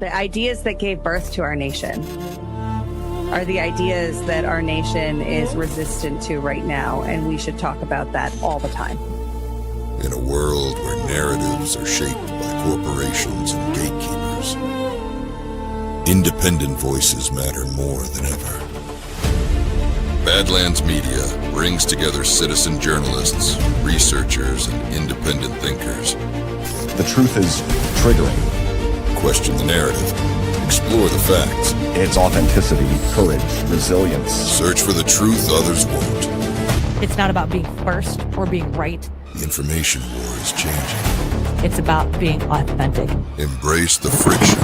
The ideas that gave birth to our nation are the ideas that our nation is resistant to right now, and we should talk about that all the time. In a world where narratives are shaped by corporations and gatekeepers, independent voices matter more than ever. Badlands Media brings together citizen journalists, researchers, and independent thinkers. The truth is triggering. Question the narrative. Explore the facts. It's authenticity, courage, resilience. Search for the truth others won't. It's not about being first or being right. The information war is changing. It's about being authentic. Embrace the friction.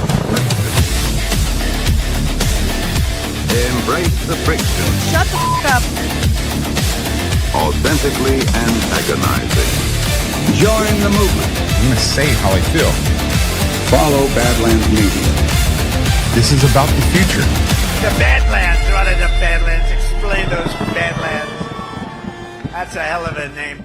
Embrace the friction. Shut the f*** up. Authentically antagonizing. Join the movement. I'm going to say how I feel. Follow Badlands Media. This is about the future. The Badlands. What are the Badlands? Explain those Badlands. That's a hell of a name.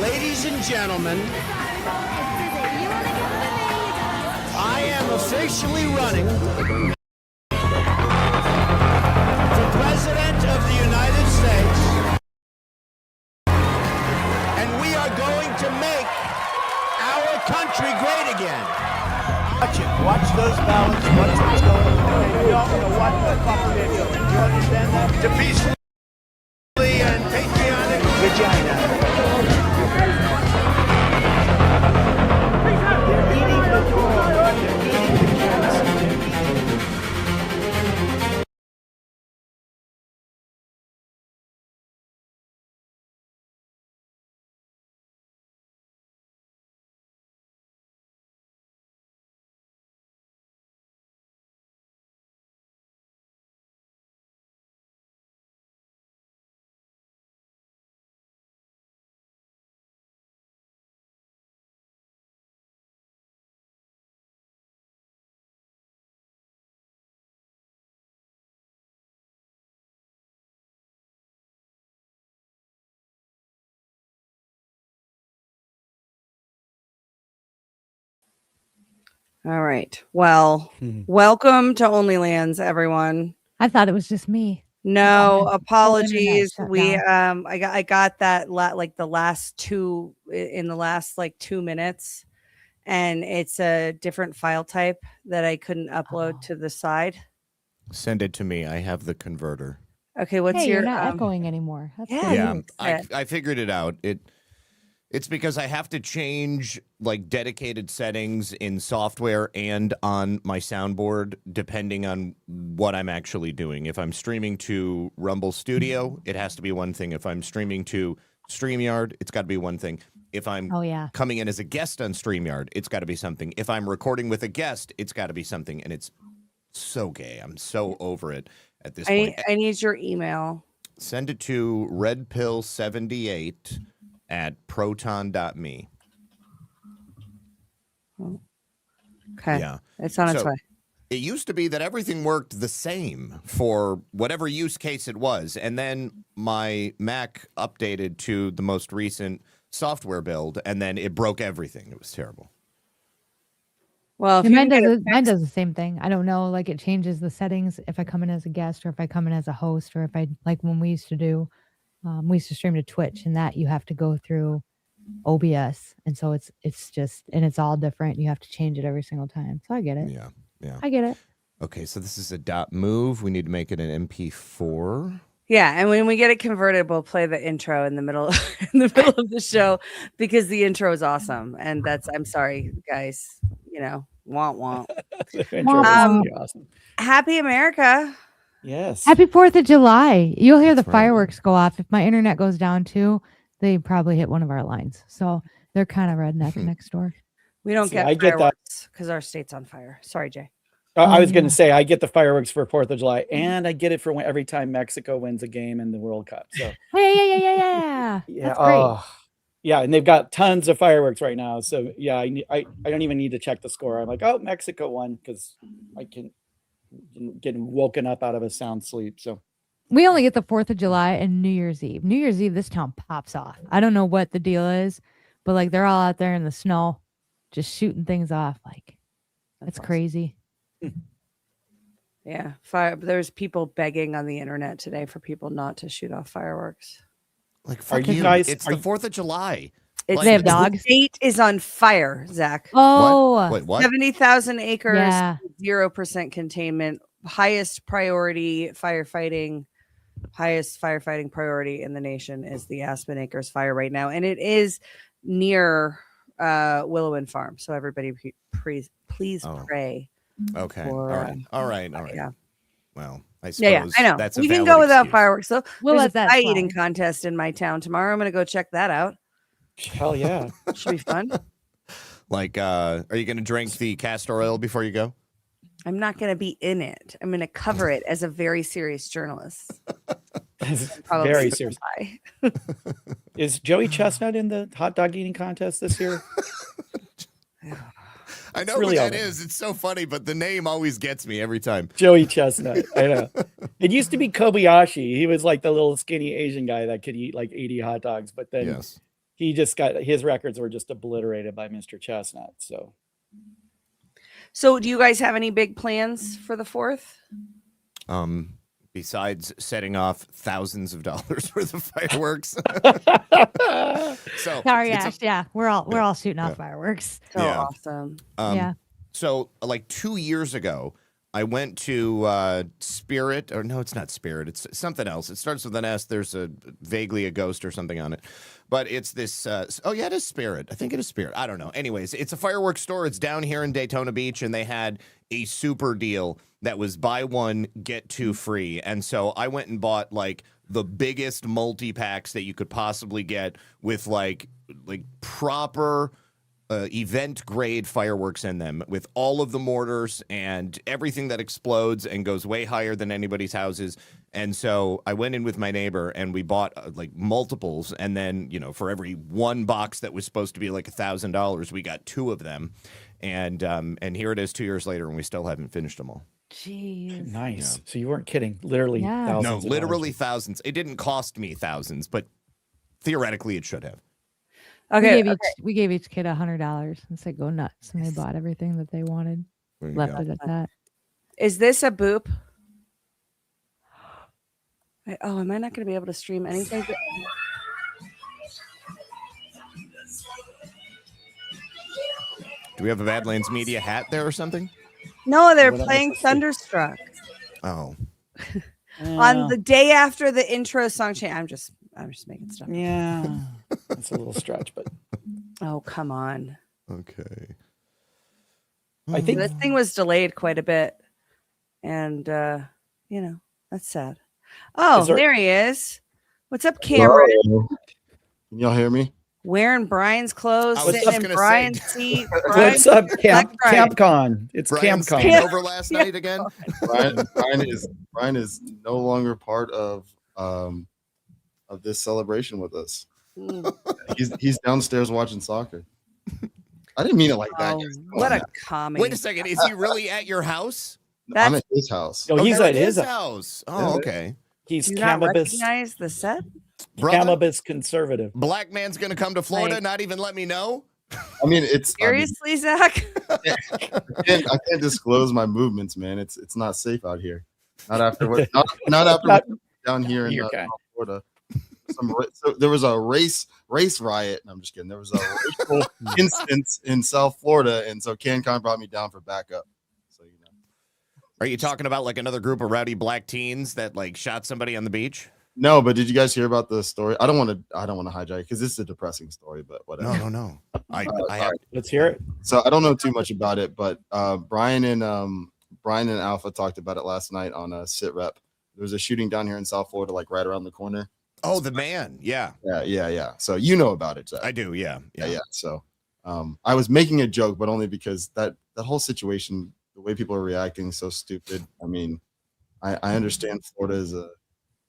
Ladies and gentlemen, I am officially running for President of the United States, and we are going to make our country great again. Watch it. Watch those ballots. Watch what's going on. You don't know what the fuck they're doing. Do you understand that? To peacefully and patriotic vagina. All right. Well, welcome to OnlyLands, everyone. I thought it was just me. No Oh, apologies. shut We down. I got that like the last 2 minutes, and it's a different file type that I couldn't upload to the side. Send it to me. I have the converter. Okay, what's Hey, your you're not echoing anymore. That's yeah, cool. Yeah, you I fixed figured it out. It's because I have to change like dedicated settings in software and on my soundboard depending on what I'm actually doing. If I'm streaming to Rumble Studio, it has to be one thing. If I'm streaming to StreamYard, it's got to be one thing. If I'm coming in as a guest on StreamYard, it's got to be something. If I'm recording with a guest, it's got to be something. And it's so gay. I'm so over it at this point. I need your email. Send it to redpill78 at proton.me. Okay. Yeah. It's on its way. It used to be that everything worked the same for whatever use case it was. And then my Mac updated to the most recent software build, and then it broke everything. It was terrible. Well, if mine does the same thing. I don't know, like it changes the settings if I come in as a guest or if I come in as a host, or if I like when we used to stream to Twitch, and that you have to go through OBS, and so it's just, and it's all different. You have to change it every single time. So I get it. Yeah. I get it. Okay, so this is a .move. We need to make it an MP4. Yeah, and when we get it converted, we'll play the intro in the middle of the show, because the intro is awesome. And I'm sorry, guys. You know, womp womp. Awesome. Happy America. Yes. Happy 4th of July. You'll hear the That's right. fireworks go off. If my internet goes down too, they probably hit one of our lines. So they're kind of redneck next door. We don't I get get that. fireworks because our state's on fire. Sorry, Jay. I was going to say, I get the fireworks for 4th of July, and I get it for every time Mexico wins a game in the World Cup. So Yeah. yeah, That's great. Yeah, and they've got tons of fireworks right now. So yeah, I don't even need to check the score. I'm like, oh, Mexico won because I can get woken up out of a sound sleep. So We only get the 4th of July and New Year's Eve. New Year's Eve, this town pops off. I don't know what the deal is, but like they're all out there in the snow, just shooting things off. Like it's crazy. Yeah, there's people begging on the internet today for people not to shoot off fireworks. Like, Are fuck you you. guys- It's are the you- 4th of July. It's, They have the dogs? state is on fire, Zach. Oh, Wait, what? 70,000 acres, Yeah. 0% containment, highest priority firefighting, highest firefighting priority in the nation is the Aspen Acres fire right now. And it is near Willow and Farm. So everybody please Oh. pray. Okay. For, all right. Yeah. Well, I suppose Yeah, I know. that's a We can valid go without excuse. fireworks. So We'll there's let a that pie eating slide. contest in my town tomorrow. I'm going to go check that out. hell yeah. Should be fun. Like, are you going to drink the castor oil before you go? I'm not going to be in it. I'm going to cover it as a very serious journalist. Probably Very some serious. pie. Is Joey Chestnut in the hot dog eating contest this year? I know really who that all- is. It's so funny, but the name always gets me every time. Joey Chestnut. I know. It used to be Kobayashi. He was like the little skinny Asian guy that could eat like 80 hot dogs, but then Yes. he just got his records were just obliterated by Mr. Chestnut. So, do you guys have any big plans for the 4th? Besides setting off thousands of dollars worth of fireworks. So sorry, it's a- Ash. Yeah, we're all shooting off fireworks. So Yeah. awesome. Yeah. So like 2 years ago, I went to Spirit, or no, it's not Spirit. It's something else. It starts with an S. There's vaguely a ghost or something on it. But it's this, oh yeah, it is Spirit. I think it is Spirit. I don't know. Anyways, it's a fireworks store. It's down here in Daytona Beach, and they had a super deal that was buy one, get two free. And so I went and bought like the biggest multi-packs that you could possibly get with like proper event grade fireworks in them, with all of the mortars and everything that explodes and goes way higher than anybody's houses. And so I went in with my neighbor and we bought like multiples. And then, you know, for every one box that was supposed to be like $1,000, we got two of them. And here it is 2 years later, and we still haven't finished them all. Jeez. Nice. Yeah. So you weren't kidding. Literally Yeah. thousands. No, of literally dollars. thousands. It didn't cost me thousands, but theoretically it should have. Okay. We gave each kid $100 and said go nuts, and they bought everything that they wanted. There you Left go. it at that. Is this a boop? Am I not going to be able to stream anything? Do we have a Badlands Media hat there or something? No, they're What am I playing supposed to- Thunderstruck Oh, on the day after the intro song change. I'm just making stuff. Yeah. That's a little stretch, but Oh, come on. okay. I think This thing was delayed quite a bit. And, that's sad. Oh, Is there- there he is. What's up, Cameron? Hello. Can y'all hear me? Wearing Brian's clothes, I was sitting just in gonna say- Brian's seat. what's up, Black Brian. CampCon? It's Brian CampCon. stayed over last night again. Brian is no longer part of this celebration with us. Mm. He's downstairs watching soccer. I didn't mean it like that. Oh, guys. what a comedy. Wait a second. Is he really at your house? I'm at his house. Oh, he's they're at his house. house. Oh, Yeah. okay. He's Do you not cannabis, recognize the set? Brother, cannabis conservative. black man's gonna come to Florida, Like- not even let me know. I mean, Seriously, Zach? I can't disclose my movements, man. It's not safe out here. Not after what. Not after Not- what down here in You're okay. Florida. So there was a race riot. No, I'm just kidding. There was a racial instance in South Florida, and so CanCon brought me down for backup. So you know. Are you talking about like another group of rowdy black teens that like shot somebody on the beach? No, but did you guys hear about the story? I don't want to hijack because this is a depressing story, but whatever. No. I have. Let's hear it. So I don't know too much about it, but Brian and Alpha talked about it last night on a sit rep. There was a shooting down here in South Florida, like right around the corner. Oh, the man. Yeah, Yeah. So you know about it, Zach. I do. Yeah. Yeah. So I was making a joke, but only because that whole situation, the way people are reacting, is so stupid. I mean, I understand Florida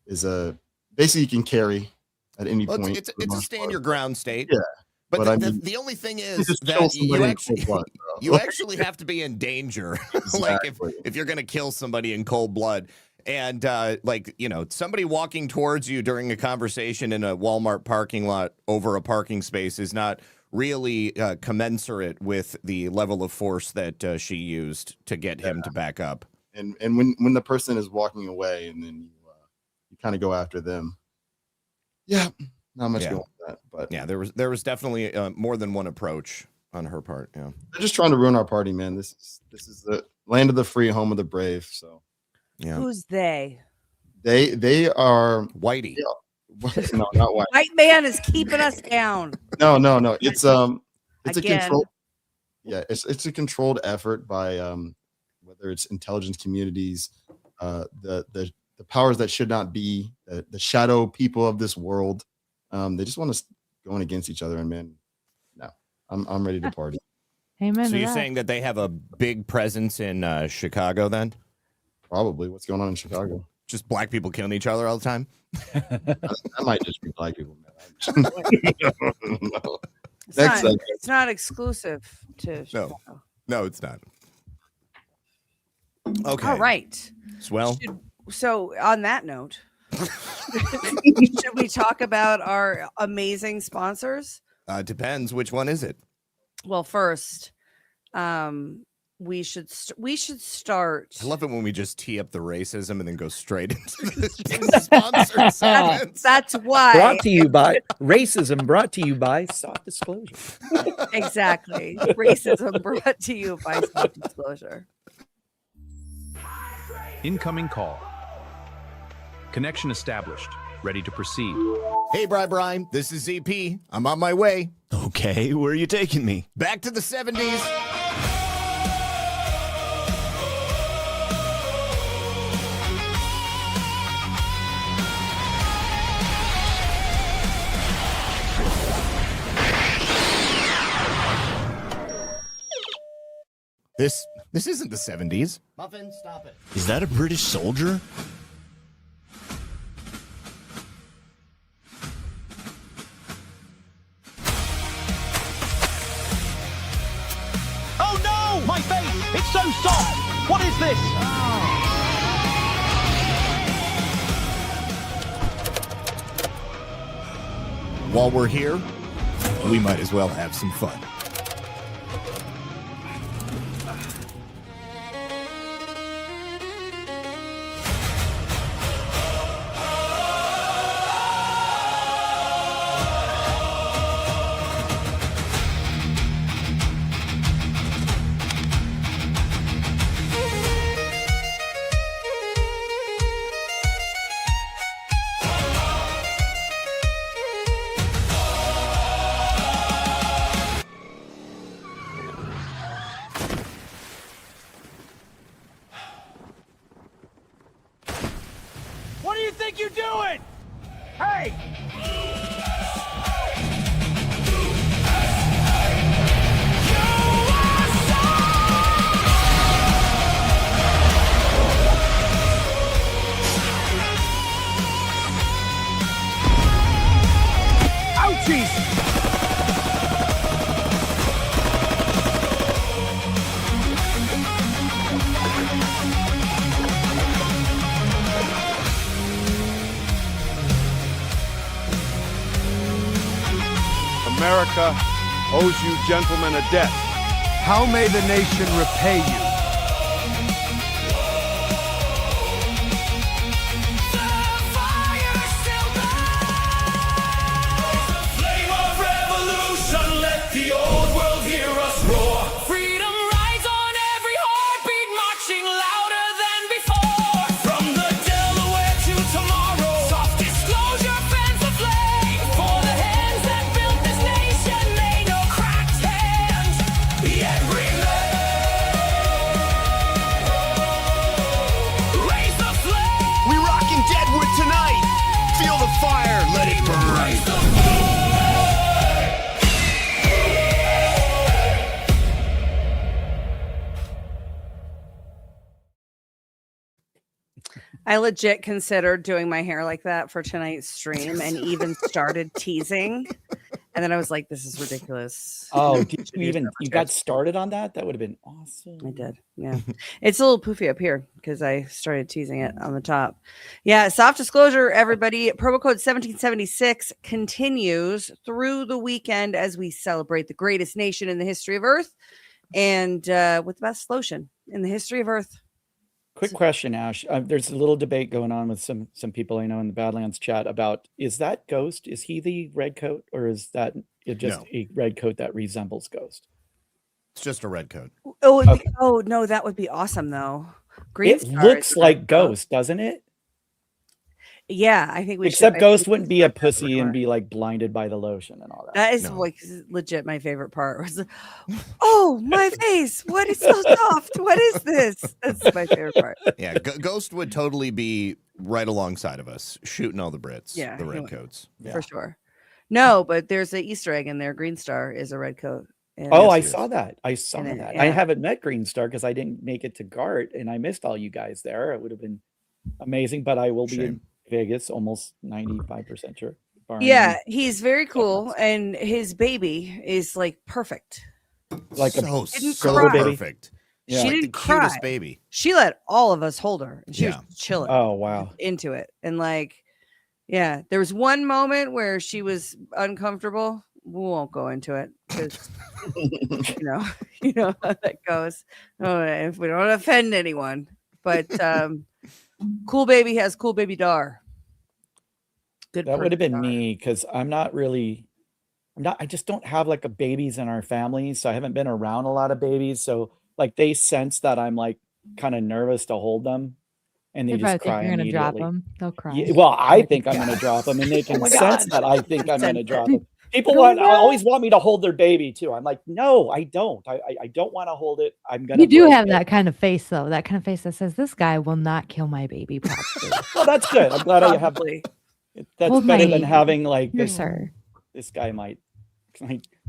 is a basically you can carry at any Well, point. it's a stand your ground state. Yeah. But I the, mean, the only thing you is just kill that somebody you in actually, cold blood, bro. you actually have to be in danger. Like Exactly. if you're going to kill somebody in cold blood. And like, you know, somebody walking towards you during a conversation in a Walmart parking lot over a parking space is not really commensurate with the level of force that she used to get him to back up. And when the person is walking away and then you kind of go after them. Yeah, not much going on with that. But yeah, there was definitely more than one approach on her part. Yeah, they're just trying to ruin our party, man. This is the land of the free, home of the brave. So yeah, Who's they? they are Whitey. Yeah. No, not white. White man is keeping us down. No. It's Again. a control. Yeah, it's a controlled effort by whether it's intelligence communities, the powers that should not be, the shadow people of this world. They just want us going against each other. And man, no, I'm ready to party. Amen. So to you're that. saying that they have a big presence in Chicago then? Probably. What's going on in Chicago? Just black people killing each other all the time? That might just be black people, man. No. It's not exclusive to Chicago. No, it's not. Okay. All right. Well, So on that note, should we talk about our amazing sponsors? Depends. Which one is it? Well, first, we should start. I love it when we just tee up the racism and then go straight into the sponsor segments. That's why. Brought to you by racism. Brought to you by soft disclosure. Exactly. Racism brought to you by soft disclosure. Incoming call. Connection established. Ready to proceed. Hey, Brian. This is ZP. I'm on my way. Okay, where are you taking me? Back to the 70s. This isn't the 70s. Muffin, stop it. Is that a British soldier? Oh no! My face! It's so soft! What is this? While we're here, we might as well have some fun. What do you think you're doing? Hey! Ouchies! America owes you gentlemen a debt. How may the nation repay you? Flame of revolution, let the old world hear us roar. Freedom rides on every heartbeat, marching louder than before. From the Delaware to tomorrow, soft disclosure fans the flame. For the hands that built this nation, they know cracked hands yet remain. I legit considered doing my hair like that for tonight's stream and even started teasing. And then I was like, this is ridiculous. Oh, did you got started on that? That would have been awesome. I did. Yeah. It's a little poofy up here because I started teasing it on the top. Yeah. Soft disclosure, everybody. Promo code 1776 continues through the weekend as we celebrate the greatest nation in the history of Earth and with the best lotion in the history of Earth. Quick question, Ash. There's a little debate going on with some people I know in the Badlands chat about, is that Ghost? Is he the red coat, or is that just a red coat that resembles Ghost? It's just a red coat. Oh, okay. Oh no, that would be awesome though. It looks like Ghost, doesn't it? Yeah, I think we Except should. Ghost wouldn't be a pussy and be like blinded by the lotion and all that. That is like legit my favorite part. Was, oh, my face! What is so soft? What is this? That's my favorite part. Yeah, Ghost would totally be right alongside of us, shooting all the Brits. Yeah, the red coats for sure. No, but there's an Easter egg in there. Green Star is a red coat. Oh, I saw that. I saw that. Yeah. I haven't met Green Star because I didn't make it to GART, and I missed all you guys there. It would have been amazing, but I will be in Vegas, almost 95% sure. Yeah, he's very cool, and his baby is like perfect. Like so perfect. Yeah. She like didn't the cry. cutest baby. She let all of us hold her, and she was chilling. Oh wow, into it, and like, yeah, there was one moment where she was uncomfortable. We won't go into it because you know how that goes. Oh, if we don't offend anyone, but cool baby has cool baby dar. Good. That would have been me because I just don't have like a babies in our family, so I haven't been around a lot of babies. So like they sense that I'm like kind of nervous to hold them, and they just cry. You're gonna drop immediately. them. They'll cry. Yeah, well, I think I'm gonna drop them, and they can sense that I think I'm gonna drop them. People always want me to hold their baby too. I'm like, no, I don't. I don't want to hold it. I'm gonna. You do have that kind of face though. That kind of face that says, "This guy will not kill my baby." Probably. Well, that's good. I'm glad I have. That's better than having like this guy might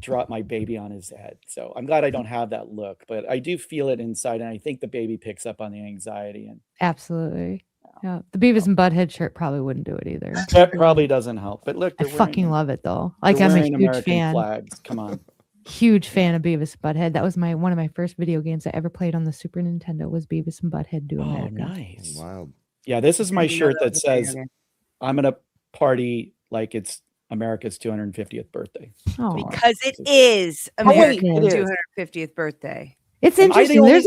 drop my baby on his head. So I'm glad I don't have that look, but I do feel it inside, and I think the baby picks up on the anxiety. And absolutely, yeah. The Beavis and Butthead shirt probably wouldn't do it either. That probably doesn't help. But look, I fucking love it though. Like I'm a huge American fan. Flags. Come on. Huge fan of Beavis and Butthead. That was one of my first video games I ever played on the Super Nintendo. Was Beavis and Butthead Do America. Nice. Wild. Yeah, this is my shirt that says, "I'm gonna party like it's America's 250th birthday." Oh, because it is America's 250th birthday. It's interesting. There's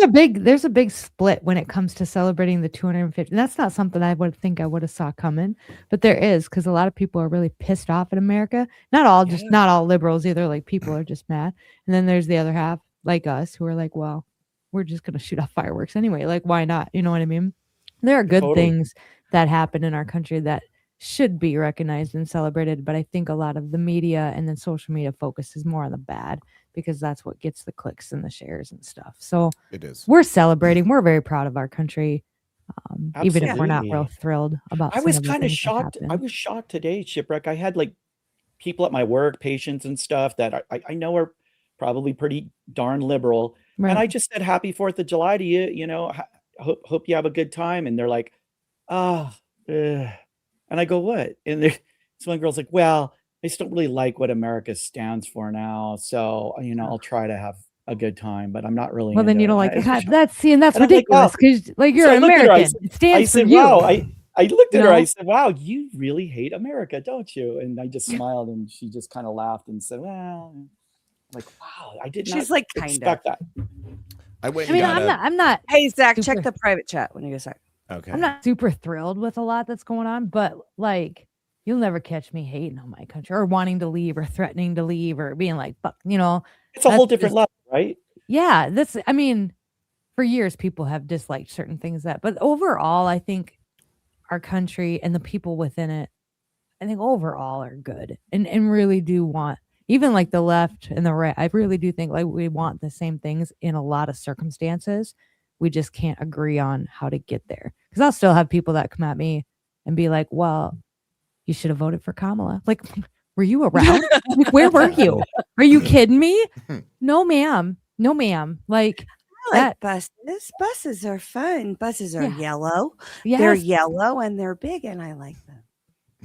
a big split when it comes to celebrating the 250. And that's not something I would have saw coming, but there is, because a lot of people are really pissed off at America. Not all liberals either. Like people are just mad. And then there's the other half, like us, who are like, well, we're just gonna shoot off fireworks anyway. Like, why not? You know what I mean? There are good things that happen in our country that should be recognized and celebrated, but I think a lot of the media and then social media focuses more on the bad because that's what gets the clicks and the shares and stuff. So it is. We're celebrating. We're very proud of our country, even if we're not real thrilled about. I was kind of shocked. I was shocked today, Shipwreck. I had like people at my work, patients and stuff that I know are probably pretty darn liberal, and I just said Happy 4th of July to you. You know, hope you have a good time, and they're like, and I go, what? And this one girl's like, well, I just don't really like what America stands for now. So, I'll try to have a good time, but I'm not really. Well, then you don't like it. That's ridiculous because you're an American. It stands for you. Wow. I looked at her. I said, wow, you really hate America, don't you? And I just smiled, and she just kind of laughed and said, well, I'm like, wow, I did not expect that. I'm not. Hey, Zach, check the private chat when you go sec. Okay. I'm not super thrilled with a lot that's going on, but like, you'll never catch me hating on my country or wanting to leave or threatening to leave or being like, fuck, it's a whole different level, right? Yeah. For years, people have disliked certain things but overall, I think our country and the people within it, I think overall are good and really do want, even like the left and the right, I really do think like we want the same things in a lot of circumstances. We just can't agree on how to get there. Because I'll still have people that come at me and be like, well, you should have voted for Kamala. Like, were you around? Like, where were you? Are you kidding me? No, ma'am. No, ma'am. Like, I like buses. Buses are fun. Buses are yellow. They're Yes. yellow and they're big, and I like them.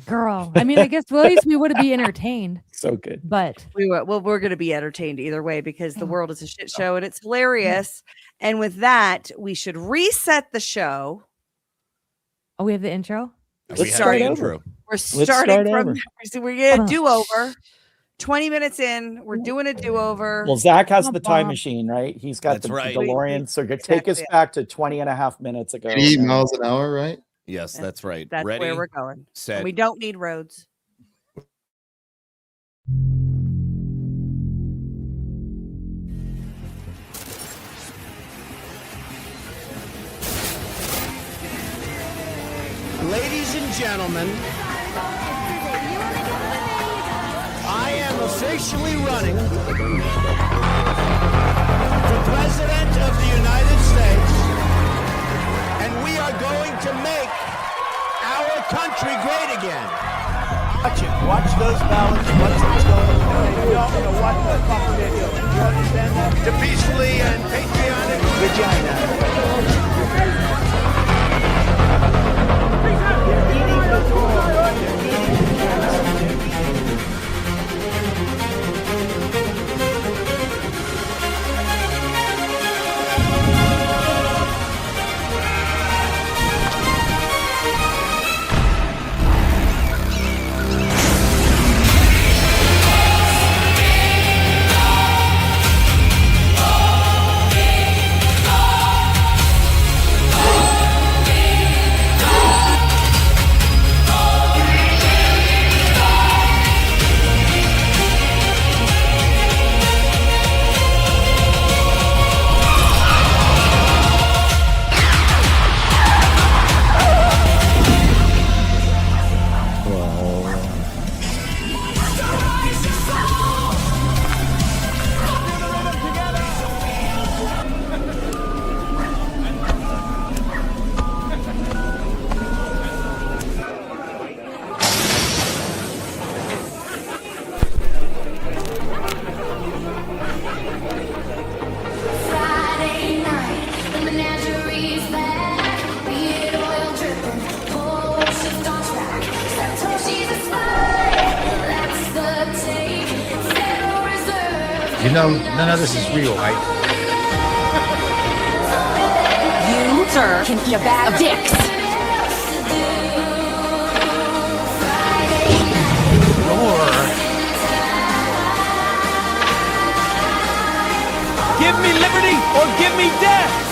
Girl, I mean, I guess at least we would be entertained. So good. But we're going to be entertained either way because the world is a shit show and it's hilarious. And with that, we should reset the show. Oh, we have the intro? Let's start over. We're starting from we're going to do-over. 20 minutes in, we're doing a do-over. Well, Zach has the time machine, right? He's got the right. DeLorean. So take us back to 20 and a half minutes ago. 80 miles an hour, right? Yes, that's right. That's Ready, where we're going. Set. And we don't need roads. Ladies and gentlemen, I am officially running for President of the United States, and we are going to make our country great again. Watch it. Watch those ballots. Watch what's going on. You don't know what the fuck they're doing. You understand that? To peacefully and patriotic vagina. They're eating the corn. They're eating the You know, none of this is real, right? You, sir, can eat a bag of dicks. Give me liberty or give me death!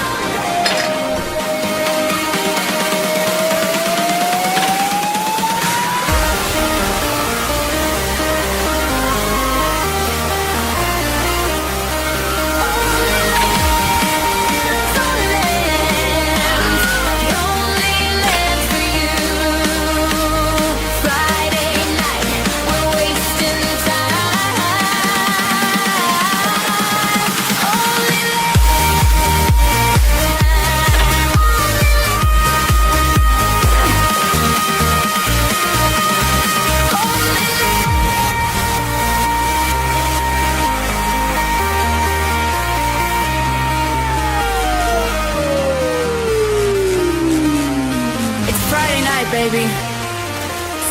Baby,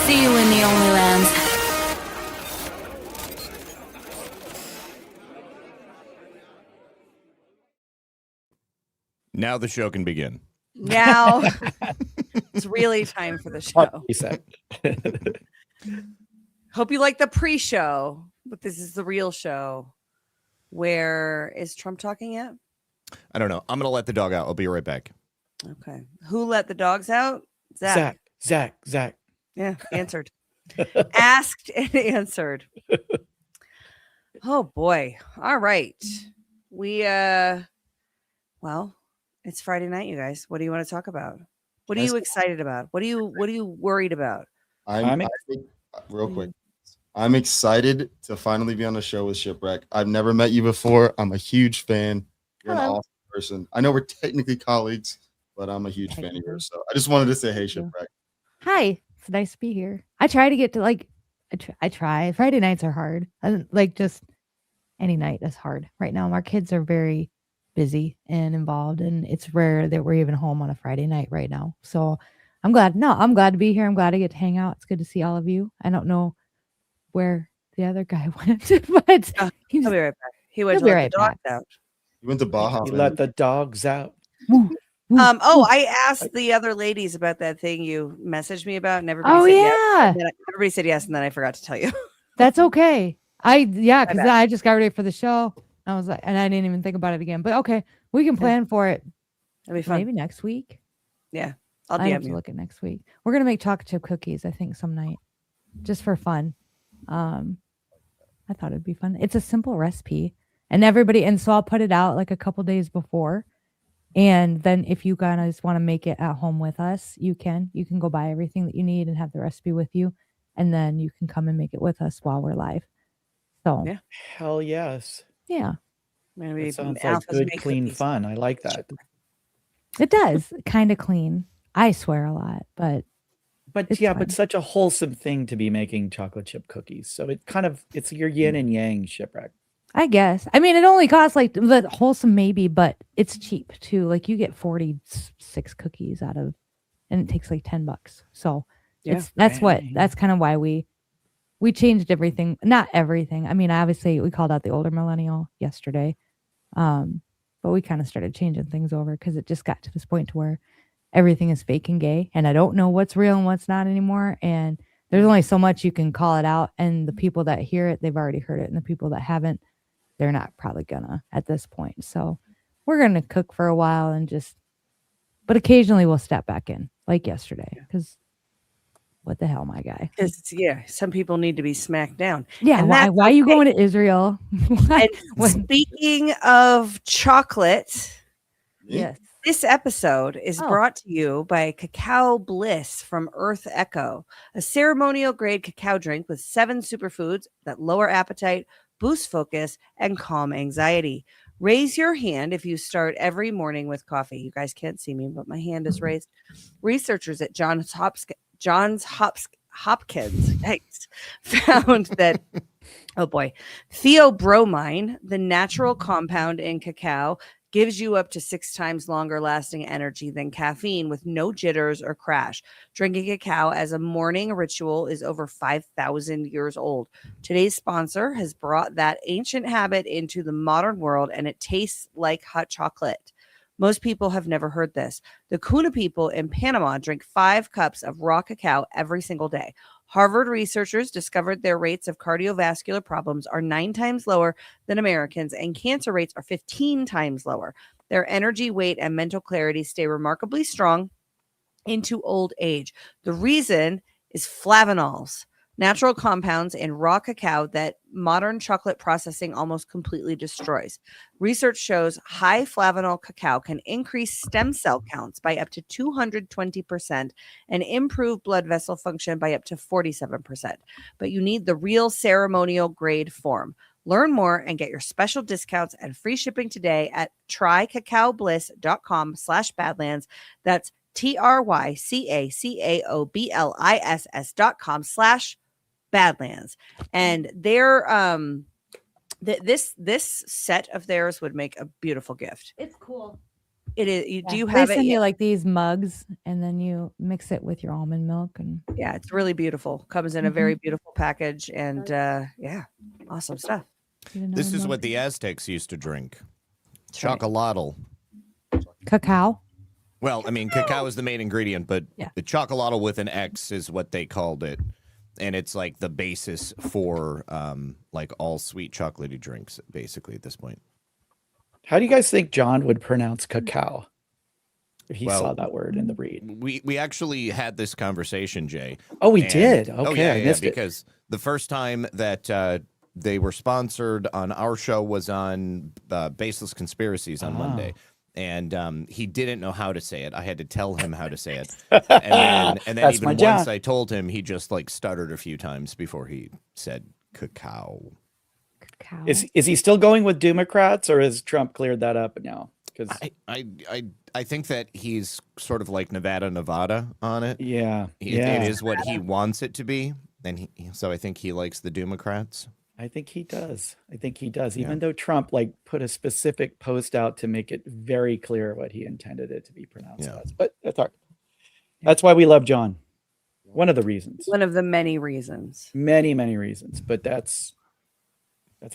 see you in the OnlyLands. Now the show can begin. Now it's really time for the show. Hope you like the pre-show, but this is the real show. Where is Trump talking yet? I don't know. I'm going to let the dog out. I'll be right back. Okay. Who let the dogs out? Zach. Yeah, answered. Asked and answered. Oh boy. All right. We well, it's Friday night, you guys. What do you want to talk about? What are you excited about? What are you worried about? Real quick. I'm excited to finally be on the show with Shipwreck. I've never met you before. I'm a huge fan. You're an awesome person. I know we're technically colleagues, but I'm a huge fan of yours. So I just wanted to say, hey, Shipwreck. Hi, it's nice to be here. I try to get to I try. Friday nights are hard. Just any night is hard. Right now, our kids are very busy and involved, and it's rare that we're even home on a Friday night right now. So I'm glad. No, I'm glad to be here. I'm glad I get to hang out. It's good to see all of you. I don't know where the other guy went, but he'll be right back. He went to let the dogs out. He went to Baja. He let the dogs out. I asked the other ladies about that thing you messaged me about, and everybody said yes. Everybody said yes, and then I forgot to tell you. That's okay. Because I just got ready for the show. I was like, and I didn't even think about it again. But okay, we can plan for it. That'd be fun. Maybe next week. Yeah, I'll I have DM to you. look at next week. We're gonna make chocolate chip cookies, I think, some night, just for fun. I thought it'd be fun. It's a simple recipe, and so I'll put it out like a couple days before. And then if you guys want to make it at home with us, you can go buy everything that you need and have the recipe with you. And then you can come and make it with us while we're live. So yeah. Hell yes. Yeah. That sounds like good, clean fun. I like that. It does. Kind of clean. I swear a lot, but but such a wholesome thing to be making chocolate chip cookies. So it's your yin and yang, Shipwreck. I guess. I mean, it only costs like the wholesome maybe, but it's cheap too. Like you get 46 cookies out of, and it takes like $10. So that's kind of why we changed everything. Not everything. I mean, obviously we called out the older millennial yesterday. But we kind of started changing things over because it just got to this point to where everything is fake and gay. And I don't know what's real and what's not anymore. And there's only so much you can call it out. And the people that hear it, they've already heard it. And the people that haven't, they're not probably gonna at this point. So we're gonna cook for a while but occasionally we'll step back in, like yesterday, because what the hell, my guy? Because some people need to be smacked down. Yeah, and why are you going to Israel? And speaking of chocolate, yes, this episode is brought to you by Cacao Bliss from Earth Echo, a ceremonial grade cacao drink with 7 superfoods that lower appetite, boost focus, and calm anxiety. Raise your hand if you start every morning with coffee. You guys can't see me, but my hand is raised. Researchers at Johns Hopkins found that, theobromine, the natural compound in cacao, gives you up to 6 times longer lasting energy than caffeine with no jitters or crash. Drinking cacao as a morning ritual is over 5,000 years old. Today's sponsor has brought that ancient habit into the modern world, and it tastes like hot chocolate. Most people have never heard this. The Kuna people in Panama drink 5 cups of raw cacao every single day. Harvard researchers discovered their rates of cardiovascular problems are 9 times lower than Americans, and cancer rates are 15 times lower. Their energy, weight, and mental clarity stay remarkably strong into old age. The reason is flavanols, natural compounds in raw cacao that modern chocolate processing almost completely destroys. Research shows high flavanol cacao can increase stem cell counts by up to 220% and improve blood vessel function by up to 47%. But you need the real ceremonial grade form. Learn more and get your special discounts and free shipping today at trycacaobliss.com/badlands. That's trycacaobliss.com/badlands. And their this set of theirs would make a beautiful gift. It's cool. It is. Do you have they it? send you like these mugs, and then you mix it with your almond milk, and it's really beautiful. Comes in a very beautiful package, and awesome stuff. This is what the Aztecs used to drink. Chocolatl. Cacao. Well, I mean, cacao is the main ingredient, but the chocolatl with an X is what they called it. And it's like the basis for like all sweet chocolatey drinks, basically, at this point. How do you guys think John would pronounce cacao if he saw that word in the read? We actually had this conversation, Jay. Oh, we did? Okay, I missed it. Because the first time that they were sponsored on our show was on Baseless Conspiracies on Monday. And he didn't know how to say it. I had to tell him how to say it. And then even once I told him, he just like stuttered a few times before he said cacao. Is he still going with Democrats, or has Trump cleared that up now? Because I think that he's sort of like Nevada on it. Yeah. It is what he wants it to be. And so I think he likes the Democrats. I think he does. Even though Trump like put a specific post out to make it very clear what he intended it to be pronounced as. But that's all right. That's why we love Jon. One of the reasons. One of the many reasons. Many, many reasons. But that's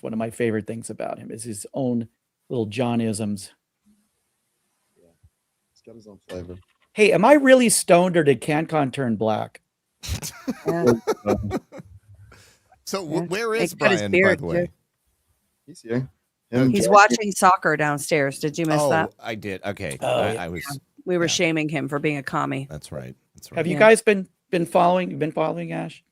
one of my favorite things about him is his own little Johnisms. Yeah. He's got his own flavor. Hey, am I really stoned or did CanCon turn black? So where is Brian, by the way? He's here. He's watching soccer downstairs. Did you miss that? I did. Okay. Oh, I was. We were shaming him for being a commie. That's right. That's right. Have you guys been following Ash?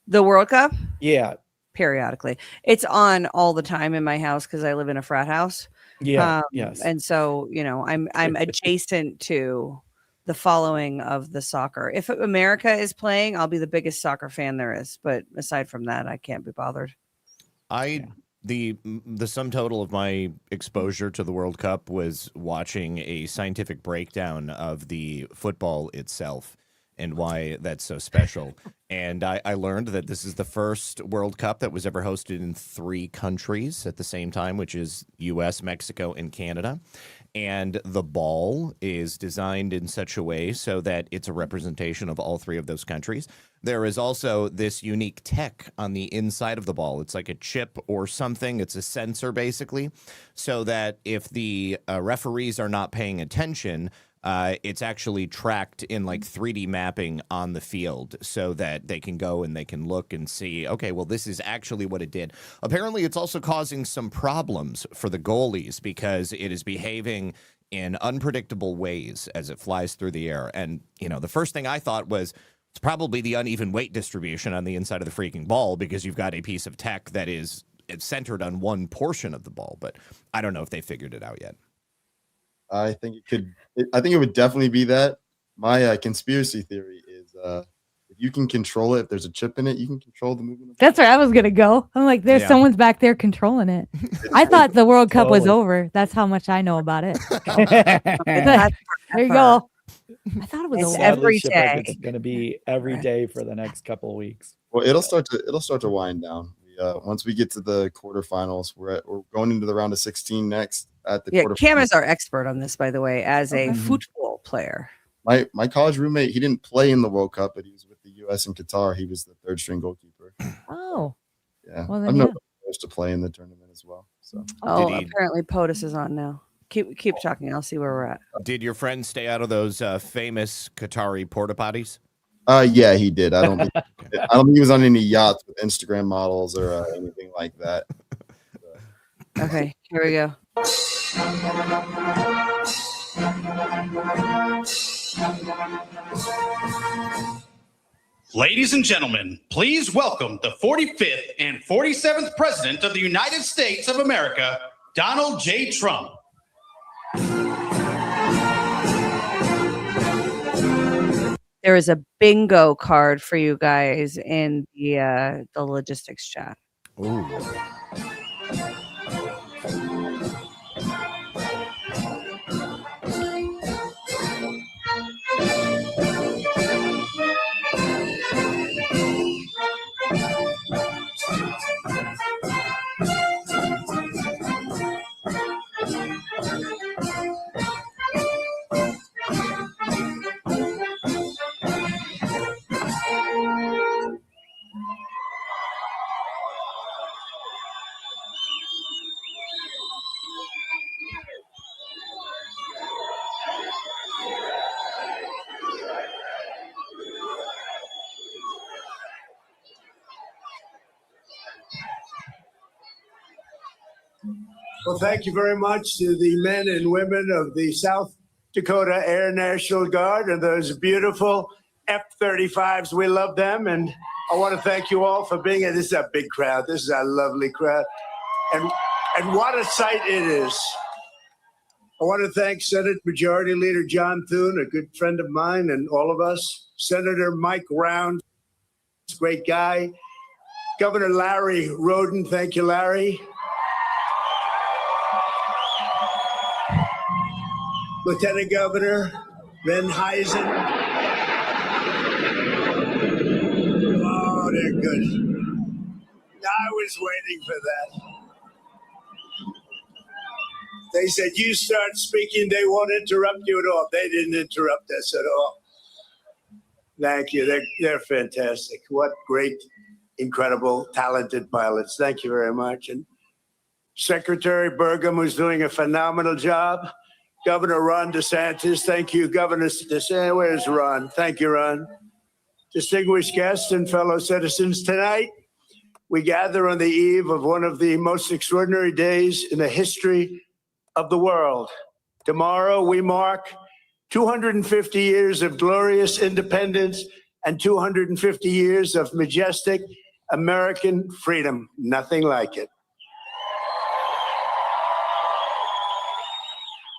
The World Cup? Yeah. Periodically. It's on all the time in my house because I live in a frat house. Yeah. Yes. And so, I'm adjacent to the following of the soccer. If America is playing, I'll be the biggest soccer fan there is. But aside from that, I can't be bothered. The sum total of my exposure to the World Cup was watching a scientific breakdown of the football itself and why that's so special. And I learned that this is the first World Cup that was ever hosted in 3 countries at the same time, which is U.S., Mexico, and Canada. And the ball is designed in such a way so that it's a representation of all 3 of those countries. There is also this unique tech on the inside of the ball. It's like a chip or something. It's a sensor, basically, so that if the referees are not paying attention, it's actually tracked in like 3D mapping on the field so that they can go and they can look and see, okay, well, this is actually what it did. Apparently, it's also causing some problems for the goalies because it is behaving in unpredictable ways as it flies through the air. And, the first thing I thought was it's probably the uneven weight distribution on the inside of the freaking ball because you've got a piece of tech that is centered on one portion of the ball. But I don't know if they figured it out yet. I think it would definitely be that. My conspiracy theory is if you can control it, if there's a chip in it, you can control the movement. That's where I was gonna go. I'm like, there's someone's back there controlling it. I thought the World Cup was over. That's how much I know about it. There you go. I thought it was over. Every day. It's going to be every day for the next couple of weeks. Well, it'll start to wind down. Once we get to the quarterfinals, we're going into the round of 16 next at the quarterfinals. Cam is our expert on this, by the way, as a football player. My college roommate, he didn't play in the World Cup, but he was with the U.S. and Qatar. He was the 3rd string goalkeeper. Oh, yeah. Well, I'm not supposed to play in the tournament as well. So apparently POTUS is on now. Keep talking. I'll see where we're at. Did your friend stay out of those famous Qatari porta potties? Yeah, he did. I don't think he was on any yachts with Instagram models or anything like that. Okay, here we go. Ladies and gentlemen, please welcome the 45th and 47th President of the United States of America, Donald J. Trump. There is a bingo card for you guys in the logistics chat. Ooh. Well, thank you very much to the men and women of the South Dakota Air National Guard and those beautiful F-35s. We love them. And I want to thank you all for being here. This is a big crowd. This is a lovely crowd. And what a sight it is. I want to thank Senate Majority Leader John Thune, a good friend of mine and all of us. Senator Mike Round, great guy. Governor Larry Roden, thank you, Larry. Lieutenant Governor Ben Heisen. Oh, they're good. I was waiting for that. They said, you start speaking, they won't interrupt you at all. They didn't interrupt us at all. Thank you. They're fantastic. What great, incredible, talented pilots. Thank you very much. And Secretary Burgum, who's doing a phenomenal job. Governor Ron DeSantis. Thank you, Governor DeSantis. Where's Ron? Thank you, Ron. Distinguished guests and fellow citizens, tonight we gather on the eve of one of the most extraordinary days in the history of the world. Tomorrow we mark 250 years of glorious independence and 250 years of majestic American freedom. Nothing like it.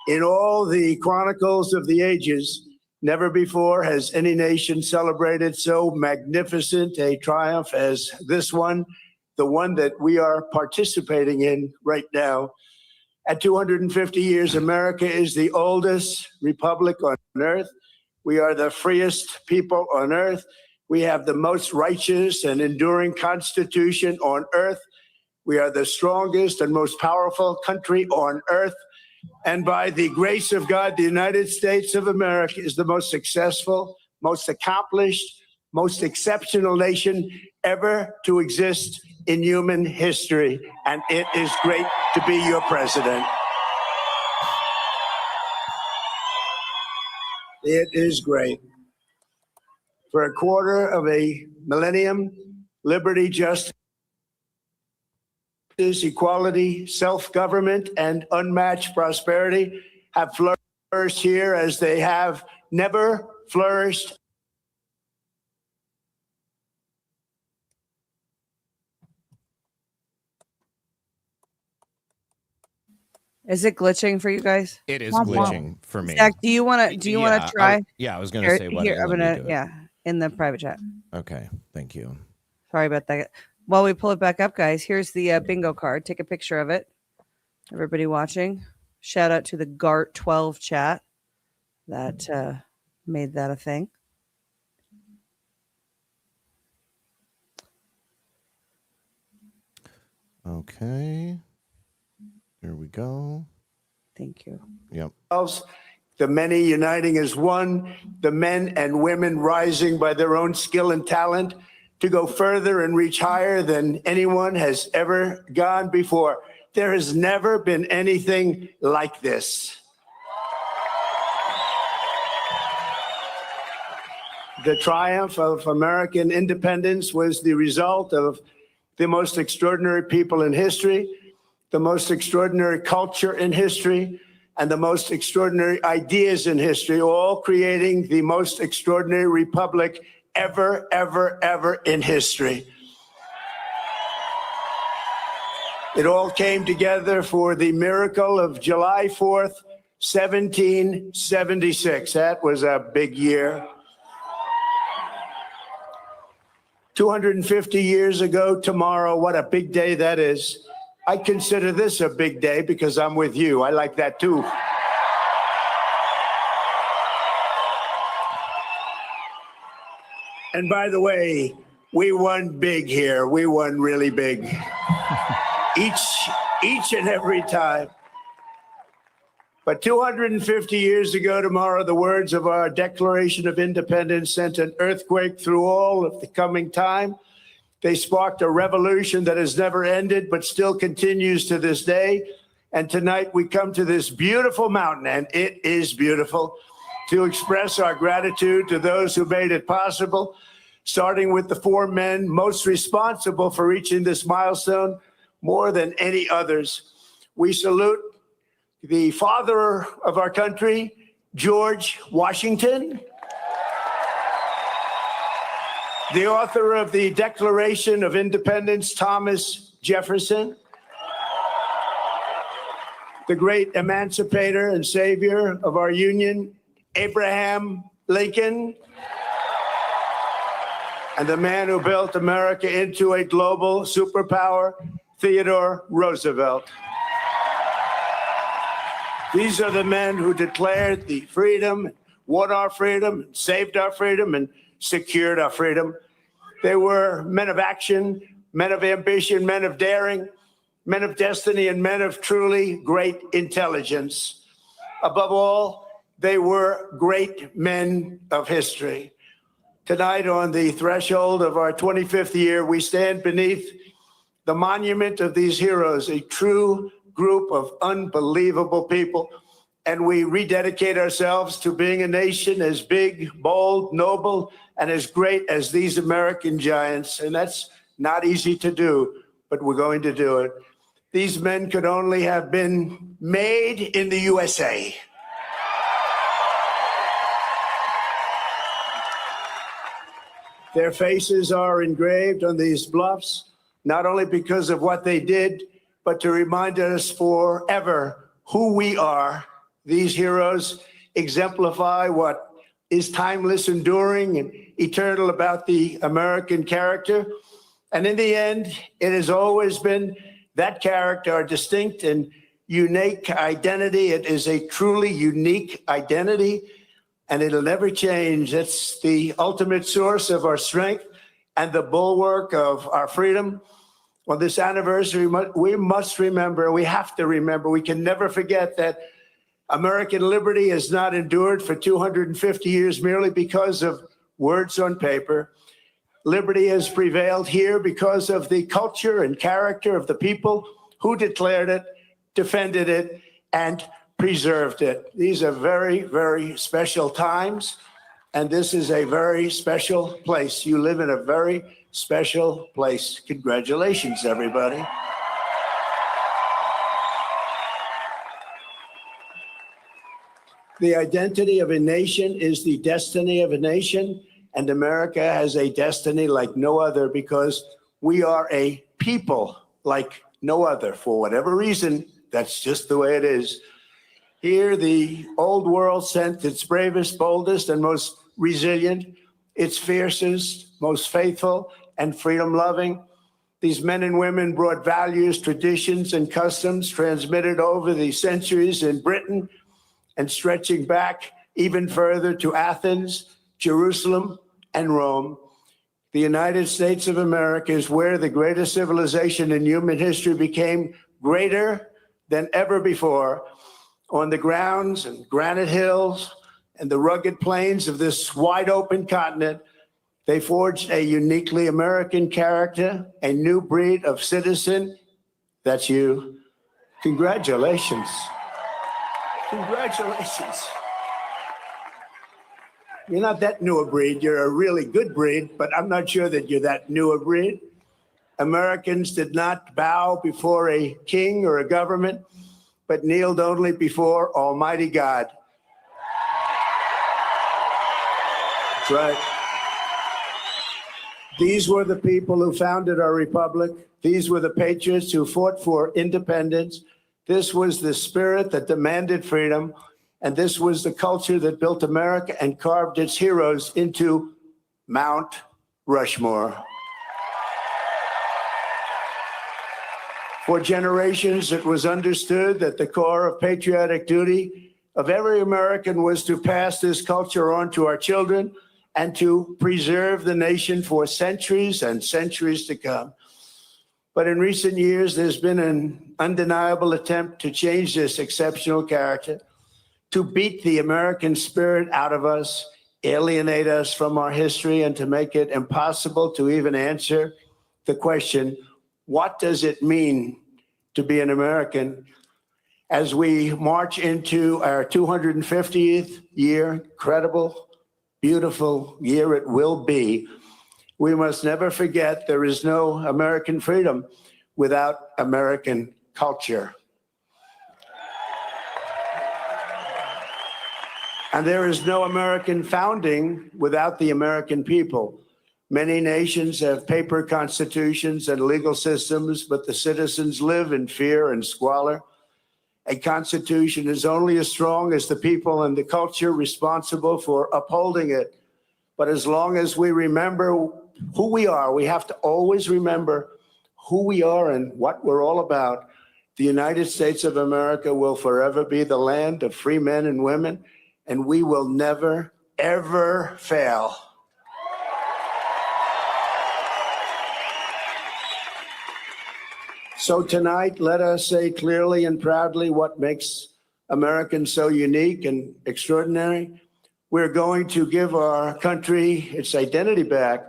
In all the chronicles of the ages, never before has any nation celebrated so magnificent a triumph as this one, the one that we are participating in right now. At 250 years, America is the oldest republic on earth. We are the freest people on earth. We have the most righteous and enduring constitution on earth. We are the strongest and most powerful country on earth. And by the grace of God, the United States of America is the most successful, most accomplished, most exceptional nation ever to exist in human history. And it is great to be your president. It is great. For a quarter of a millennium, liberty, justice, equality, self-government, and unmatched prosperity have flourished here as they have never flourished. Is it glitching for you guys? It is glitching for me. Zach, do you want to try? I was going to say what. Here, I'm gonna in the private chat. Okay, thank you. Sorry about that. While we pull it back up, guys, here's the bingo card. Take a picture of it. Everybody watching, shout out to the GART 12 chat that made that a thing. Okay. Here we go. Thank you. Yep. The many uniting as one, the men and women rising by their own skill and talent to go further and reach higher than anyone has ever gone before. There has never been anything like this. The triumph of American independence was the result of the most extraordinary people in history, the most extraordinary culture in history, and the most extraordinary ideas in history, all creating the most extraordinary republic ever, ever, ever in history. It all came together for the miracle of July 4th, 1776. That was a big year. 250 years ago tomorrow, what a big day that is. I consider this a big day because I'm with you. I like that too. And by the way, we won big here. We won really big. Each and every time. But 250 years ago tomorrow, the words of our Declaration of Independence sent an earthquake through all of the coming time. They sparked a revolution that has never ended, but still continues to this day. And tonight we come to this beautiful mountain, and it is beautiful, to express our gratitude to those who made it possible, starting with the four men most responsible for reaching this milestone more than any others. We salute the father of our country, George Washington, the author of the Declaration of Independence, Thomas Jefferson, the great emancipator and savior of our union, Abraham Lincoln, and the man who built America into a global superpower, Theodore Roosevelt. These are the men who declared the freedom, won our freedom, saved our freedom, and secured our freedom. They were men of action, men of ambition, men of daring, men of destiny, and men of truly great intelligence. Above all, they were great men of history. Tonight, on the threshold of our 25th year, we stand beneath the monument of these heroes, a true group of unbelievable people, and we rededicate ourselves to being a nation as big, bold, noble, and as great as these American giants. And that's not easy to do, but we're going to do it. These men could only have been made in the USA. Their faces are engraved on these bluffs, not only because of what they did, but to remind us forever who we are. These heroes exemplify what is timeless, enduring, and eternal about the American character. And in the end, it has always been that character, our distinct and unique identity. It is a truly unique identity, and it'll never change. It's the ultimate source of our strength and the bulwark of our freedom. On this anniversary, we must remember, we have to remember, we can never forget that American liberty has not endured for 250 years merely because of words on paper. Liberty has prevailed here because of the culture and character of the people who declared it, defended it, and preserved it. These are very, very special times, and this is a very special place. You live in a very special place. Congratulations, everybody. The identity of a nation is the destiny of a nation, and America has a destiny like no other because we are a people like no other. For whatever reason, that's just the way it is. Here, the old world sent its bravest, boldest, and most resilient, its fiercest, most faithful, and freedom-loving. These men and women brought values, traditions, and customs transmitted over the centuries in Britain and stretching back even further to Athens, Jerusalem, and Rome. The United States of America is where the greatest civilization in human history became greater than ever before. On the grounds and granite hills and the rugged plains of this wide open continent, they forged a uniquely American character, a new breed of citizen. That's you. Congratulations. Congratulations. You're not that new a breed. You're a really good breed, but I'm not sure that you're that new a breed. Americans did not bow before a king or a government, but kneeled only before Almighty God. That's right. These were the people who founded our republic. These were the patriots who fought for independence. This was the spirit that demanded freedom. And this was the culture that built America and carved its heroes into Mount Rushmore. For generations, it was understood that the core of patriotic duty of every American was to pass this culture on to our children and to preserve the nation for centuries and centuries to come. But in recent years, there's been an undeniable attempt to change this exceptional character, to beat the American spirit out of us, alienate us from our history, and to make it impossible to even answer the question, what does it mean to be an American? As we march into our 250th year, incredible, beautiful year it will be, we must never forget there is no American freedom without American culture. And there is no American founding without the American people. Many nations have paper constitutions and legal systems, but the citizens live in fear and squalor. A constitution is only as strong as the people and the culture responsible for upholding it. But as long as we remember who we are, we have to always remember who we are and what we're all about. The United States of America will forever be the land of free men and women, and we will never, ever fail. So tonight, let us say clearly and proudly what makes Americans so unique and extraordinary. We're going to give our country its identity back.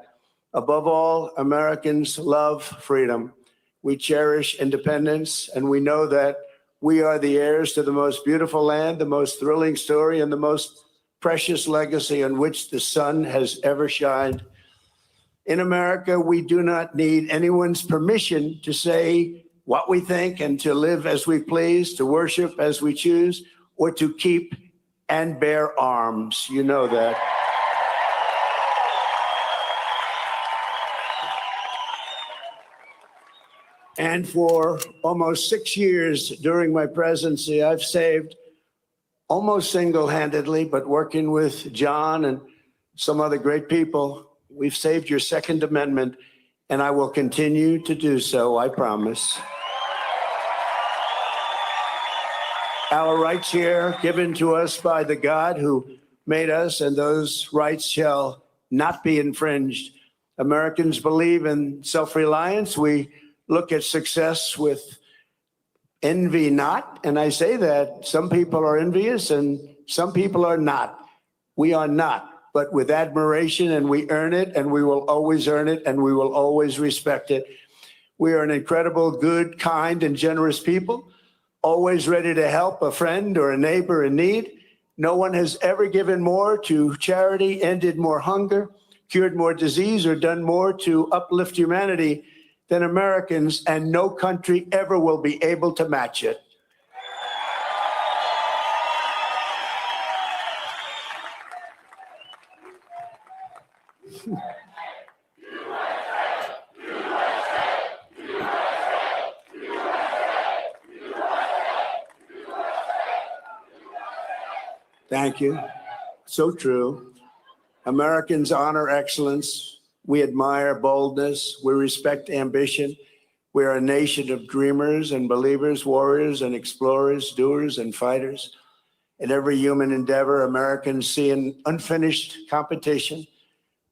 Above all, Americans love freedom. We cherish independence, and we know that we are the heirs to the most beautiful land, the most thrilling story, and the most precious legacy on which the sun has ever shined. In America, we do not need anyone's permission to say what we think and to live as we please, to worship as we choose, or to keep and bear arms. You know that. And for almost 6 years during my presidency, I've saved almost single-handedly, but working with Jon and some other great people, we've saved your Second Amendment, and I will continue to do so, I promise. Our rights here given to us by the God who made us, and those rights shall not be infringed. Americans believe in self-reliance. We look at success with envy not, and I say that some people are envious and some people are not. We are not, but with admiration, and we earn it, and we will always earn it, and we will always respect it. We are an incredible, good, kind, and generous people, always ready to help a friend or a neighbor in need. No one has ever given more to charity, ended more hunger, cured more disease, or done more to uplift humanity than Americans, and no country ever will be able to match it. Thank you. So true. Americans honor excellence. We admire boldness. We respect ambition. We are a nation of dreamers and believers, warriors and explorers, doers and fighters. In every human endeavor, Americans see an unfinished competition.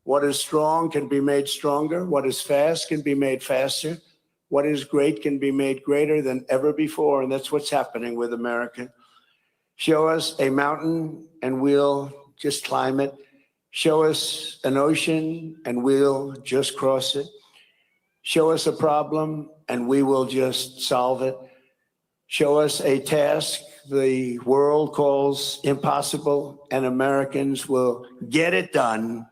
What is strong can be made stronger. What is fast can be made faster. What is great can be made greater than ever before. And that's what's happening with America. Show us a mountain and we'll just climb it. Show us an ocean and we'll just cross it. Show us a problem and we will just solve it. Show us a task the world calls impossible and Americans will get it done.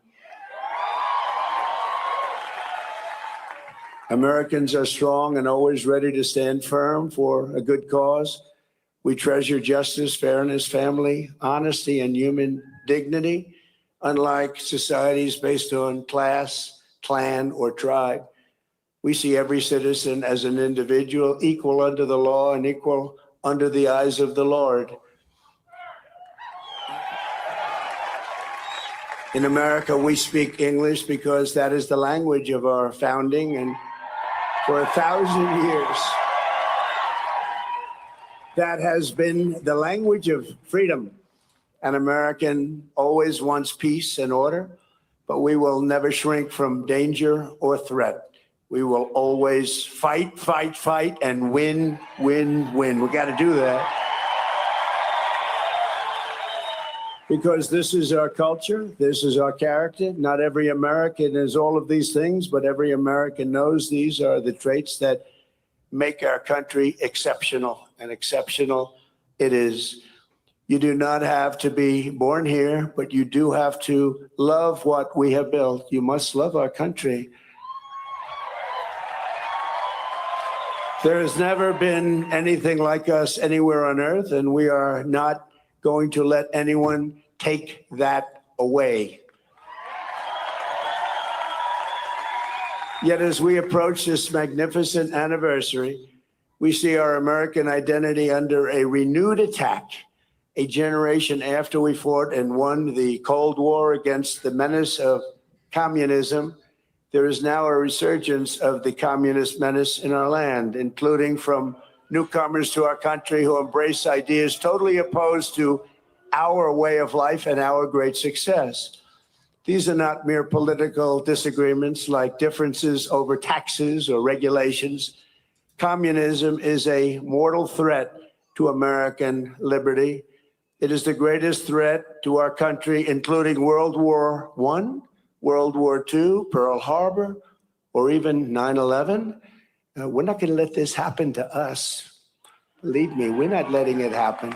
Americans are strong and always ready to stand firm for a good cause. We treasure justice, fairness, family, honesty, and human dignity, unlike societies based on class, clan, or tribe. We see every citizen as an individual, equal under the law and equal under the eyes of the Lord. In America, we speak English because that is the language of our founding, and for 1,000 years, that has been the language of freedom. An American always wants peace and order, but we will never shrink from danger or threat. We will always fight, fight, fight, and win, win, win. We got to do that. Because this is our culture, this is our character. Not every American is all of these things, but every American knows these are the traits that make our country exceptional, and exceptional it is. You do not have to be born here, but you do have to love what we have built. You must love our country. There has never been anything like us anywhere on earth, and we are not going to let anyone take that away. Yet as we approach this magnificent anniversary, we see our American identity under a renewed attack. A generation after we fought and won the Cold War against the menace of communism, there is now a resurgence of the communist menace in our land, including from newcomers to our country who embrace ideas totally opposed to our way of life and our great success. These are not mere political disagreements like differences over taxes or regulations. Communism is a mortal threat to American liberty. It is the greatest threat to our country, including World War I, World War II, Pearl Harbor, or even 9/11. We're not going to let this happen to us. Believe me, we're not letting it happen.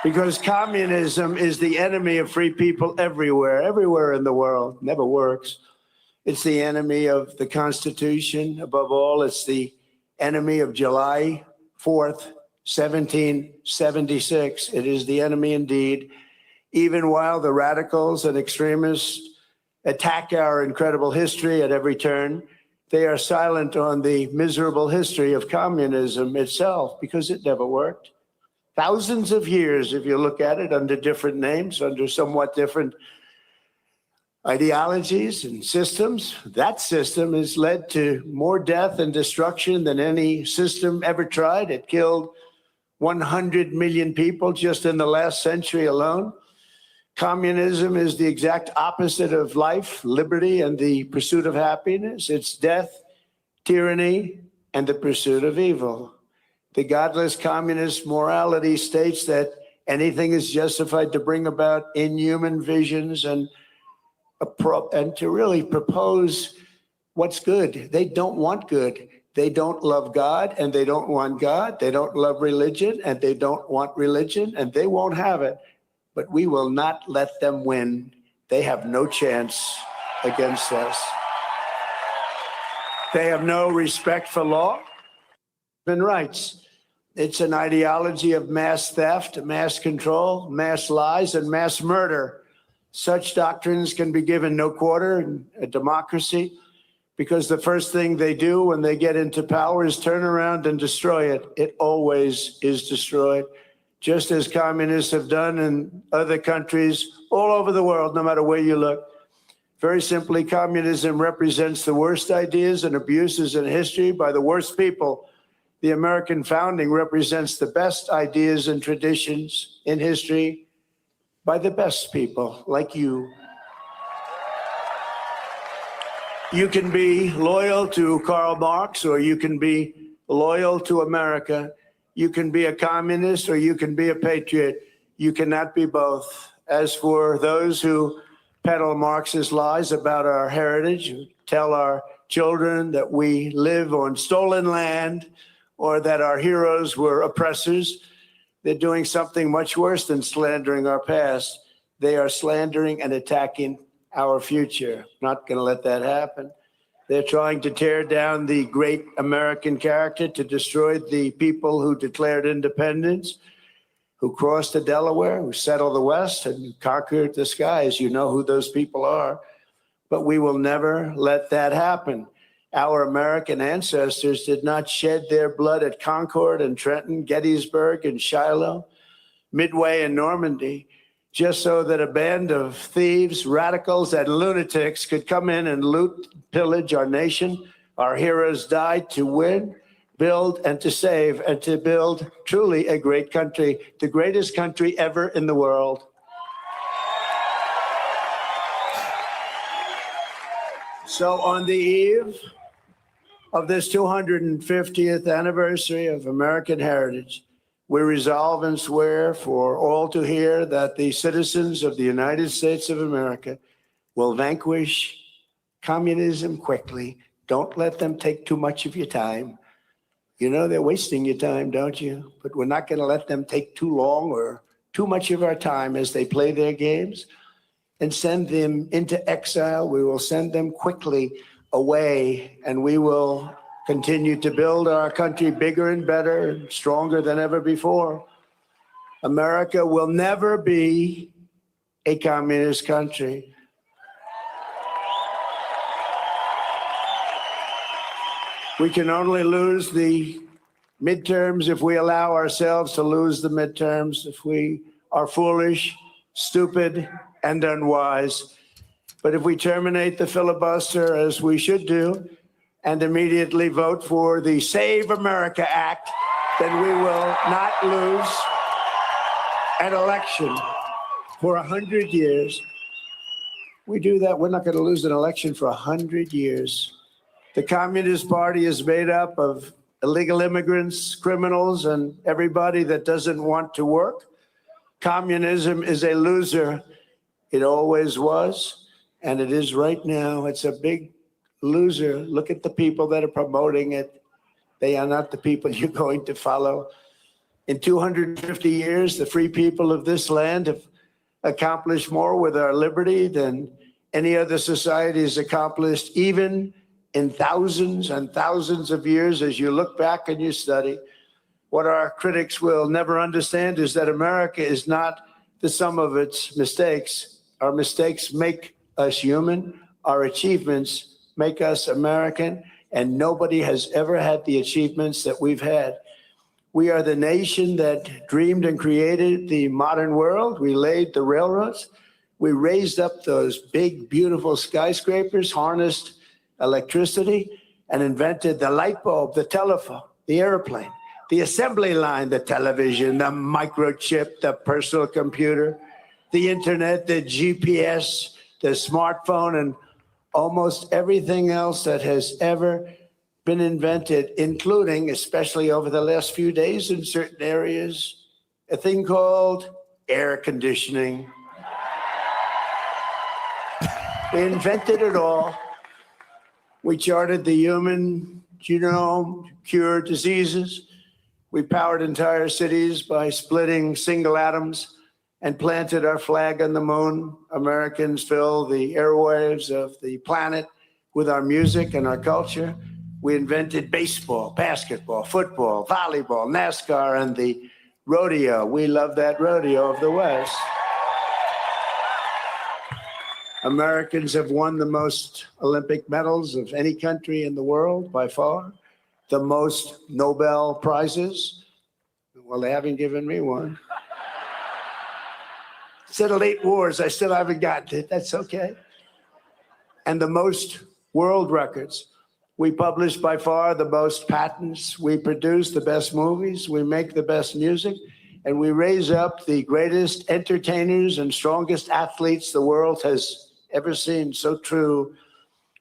Because communism is the enemy of free people everywhere in the world. Never works. It's the enemy of the Constitution. Above all, it's the enemy of July 4th, 1776. It is the enemy indeed. Even while the radicals and extremists attack our incredible history at every turn, they are silent on the miserable history of communism itself because it never worked. Thousands of years, if you look at it, under different names, under somewhat different ideologies and systems, that system has led to more death and destruction than any system ever tried. It killed 100 million people just in the last century alone. Communism is the exact opposite of life, liberty, and the pursuit of happiness. It's death, tyranny, and the pursuit of evil. The godless communist morality states that anything is justified to bring about inhuman visions and to really propose what's good. They don't want good. They don't love God, and they don't want God. They don't love religion, and they don't want religion, and they won't have it. But we will not let them win. They have no chance against us. They have no respect for law and rights. It's an ideology of mass theft, mass control, mass lies, and mass murder. Such doctrines can be given no quarter in a democracy because the first thing they do when they get into power is turn around and destroy it. It always is destroyed, just as communists have done in other countries all over the world, no matter where you look. Very simply, communism represents the worst ideas and abuses in history by the worst people. The American founding represents the best ideas and traditions in history by the best people like you. You can be loyal to Karl Marx, or you can be loyal to America. You can be a communist, or you can be a patriot. You cannot be both. As for those who peddle Marxist lies about our heritage, who tell our children that we live on stolen land or that our heroes were oppressors, they're doing something much worse than slandering our past. They are slandering and attacking our future. Not going to let that happen. They're trying to tear down the great American character, to destroy the people who declared independence, who crossed the Delaware, who settled the West and conquered the skies. You know who those people are. But we will never let that happen. Our American ancestors did not shed their blood at Concord and Trenton, Gettysburg and Shiloh, Midway and Normandy, just so that a band of thieves, radicals, and lunatics could come in and loot, pillage our nation. Our heroes died to win, build, and to save, and to build truly a great country, the greatest country ever in the world. So on the eve of this 250th anniversary of American heritage, we resolve and swear for all to hear that the citizens of the United States of America will vanquish communism quickly. Don't let them take too much of your time. You know they're wasting your time, don't you? But we're not going to let them take too long or too much of our time as they play their games and send them into exile. We will send them quickly away, and we will continue to build our country bigger and better and stronger than ever before. America will never be a communist country. We can only lose the midterms if we allow ourselves to lose the midterms, if we are foolish, stupid, and unwise. But if we terminate the filibuster, as we should do, and immediately vote for the Save America Act, then we will not lose an election for 100 years. We do that, we're not going to lose an election for 100 years. The Communist Party is made up of illegal immigrants, criminals, and everybody that doesn't want to work. Communism is a loser. It always was, and it is right now. It's a big loser. Look at the people that are promoting it. They are not the people you're going to follow. In 250 years, the free people of this land have accomplished more with our liberty than any other society has accomplished, even in thousands and thousands of years. As you look back and you study, what our critics will never understand is that America is not the sum of its mistakes. Our mistakes make us human. Our achievements make us American, and nobody has ever had the achievements that we've had. We are the nation that dreamed and created the modern world. We laid the railroads. We raised up those big, beautiful skyscrapers, harnessed electricity, and invented the light bulb, the telephone, the airplane, the assembly line, the television, the microchip, the personal computer, the internet, the GPS, the smartphone, and almost everything else that has ever been invented, including, especially over the last few days in certain areas, a thing called air conditioning. We invented it all. We charted the human genome, cured diseases. We powered entire cities by splitting single atoms and planted our flag on the moon. Americans fill the airwaves of the planet with our music and our culture. We invented baseball, basketball, football, volleyball, NASCAR, and the rodeo. We love that rodeo of the West. Americans have won the most Olympic medals of any country in the world by far, the most Nobel Prizes. Well, they haven't given me one. Settled 8 wars, I still haven't gotten it. That's okay. And the most world records. We publish by far the most patents. We produce the best movies. We make the best music. And we raise up the greatest entertainers and strongest athletes the world has ever seen. So true.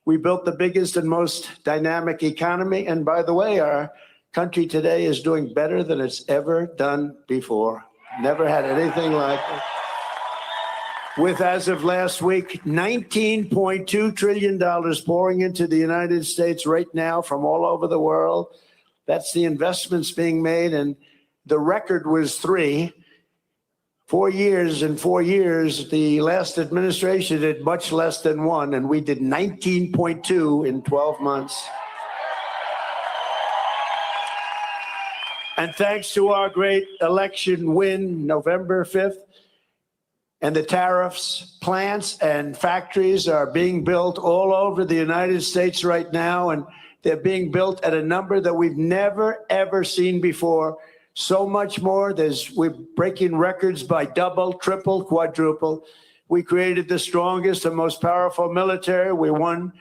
We built the biggest and most dynamic economy. And by the way, our country today is doing better than it's ever done before. Never had anything like it. With, as of last week, $19.2 trillion pouring into the United States right now from all over the world. That's the investments being made. And the record was 3. 4 years. In 4 years, the last administration did much less than 1, and we did 19.2 in 12 months. And thanks to our great election win, November 5th, and the tariffs, plants and factories are being built all over the United States right now, and they're being built at a number that we've never, ever seen before. So much more. We're breaking records by double, triple, quadruple. We created the strongest and most powerful military. We won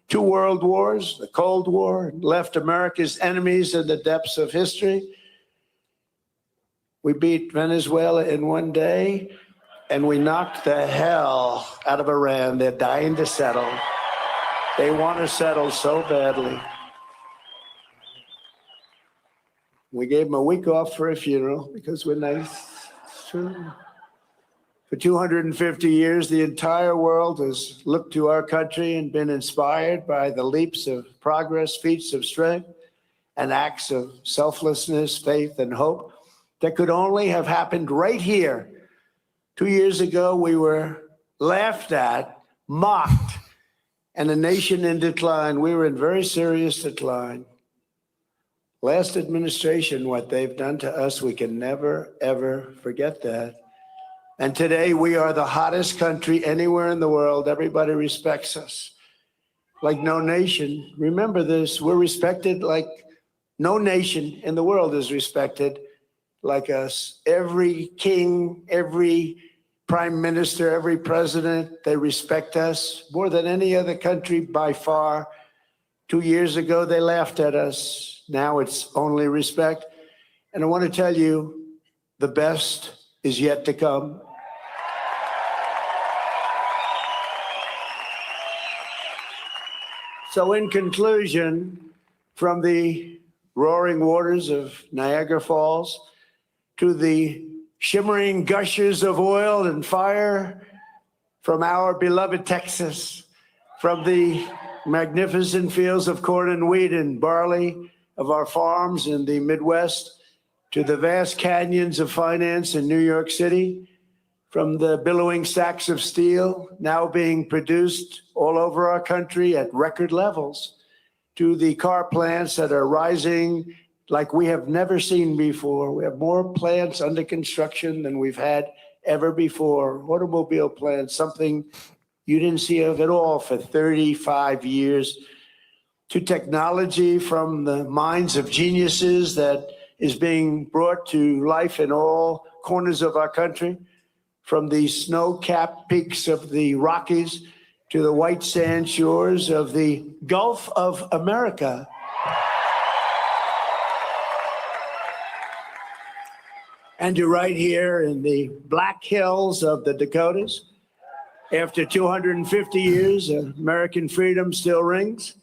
2 world wars, the Cold War, left America's enemies in the depths of history. We beat Venezuela in 1 day. And we knocked the hell out of Iran. They're dying to settle. They want to settle so badly. We gave them a week off for a funeral because we're nice. It's true. For 250 years, the entire world has looked to our country and been inspired by the leaps of progress, feats of strength, and acts of selflessness, faith, and hope that could only have happened right here. 2 years ago, we were laughed at, mocked, and a nation in decline. We were in very serious decline. Last administration, what they've done to us, we can never, ever forget that. And today, we are the hottest country anywhere in the world. Everybody respects us like no nation. Remember this, we're respected like no nation in the world is respected like us. Every king, every prime minister, every president, they respect us more than any other country by far. 2 years ago, they laughed at us. Now it's only respect. And I want to tell you, the best is yet to come. So in conclusion, from the roaring waters of Niagara Falls to the shimmering gushers of oil and fire from our beloved Texas, from the magnificent fields of corn and wheat and barley of our farms in the Midwest, to the vast canyons of finance in New York City, from the billowing stacks of steel now being produced all over our country at record levels, to the car plants that are rising like we have never seen before. We have more plants under construction than we've had ever before. Automobile plants, something you didn't see of at all for 35 years, to technology from the minds of geniuses that is being brought to life in all corners of our country, from the snow-capped peaks of the Rockies to the white sand shores of the Gulf of America. And to right here in the Black Hills of the Dakotas, after 250 years, American freedom still rings,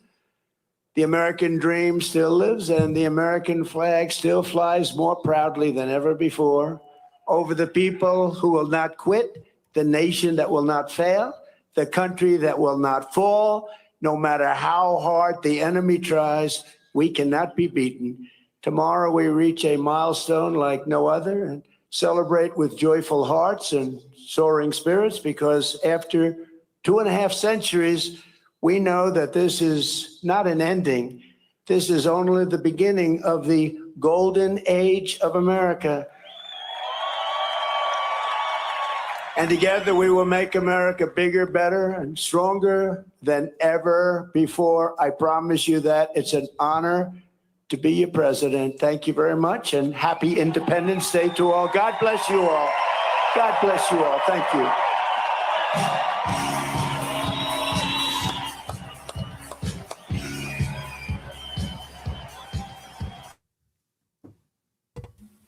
the American dream still lives, and the American flag still flies more proudly than ever before over the people who will not quit, the nation that will not fail, the country that will not fall. No matter how hard the enemy tries, we cannot be beaten. Tomorrow we reach a milestone like no other and celebrate with joyful hearts and soaring spirits, because after 2.5 centuries, we know that this is not an ending. This is only the beginning of the golden age of America. And together we will make America bigger, better, and stronger than ever before. I promise you that. It's an honor to be your president. Thank you very much, and happy Independence Day to all. God bless you all. God bless you all. Thank you.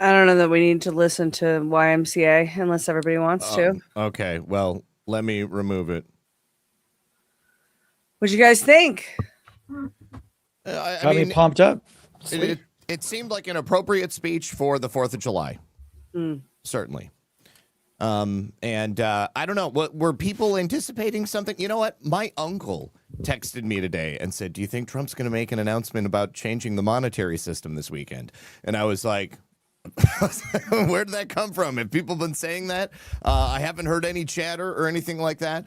I don't know that we need to listen to YMCA unless everybody wants to. Okay, well, let me remove it. What'd you guys think? Got me pumped up. It seemed like an appropriate speech for the 4th of July. Certainly. And I don't know, were people anticipating something? You know what? My uncle texted me today and said, do you think Trump's going to make an announcement about changing the monetary system this weekend? And I was like, where did that come from? Have people been saying that? I haven't heard any chatter or anything like that.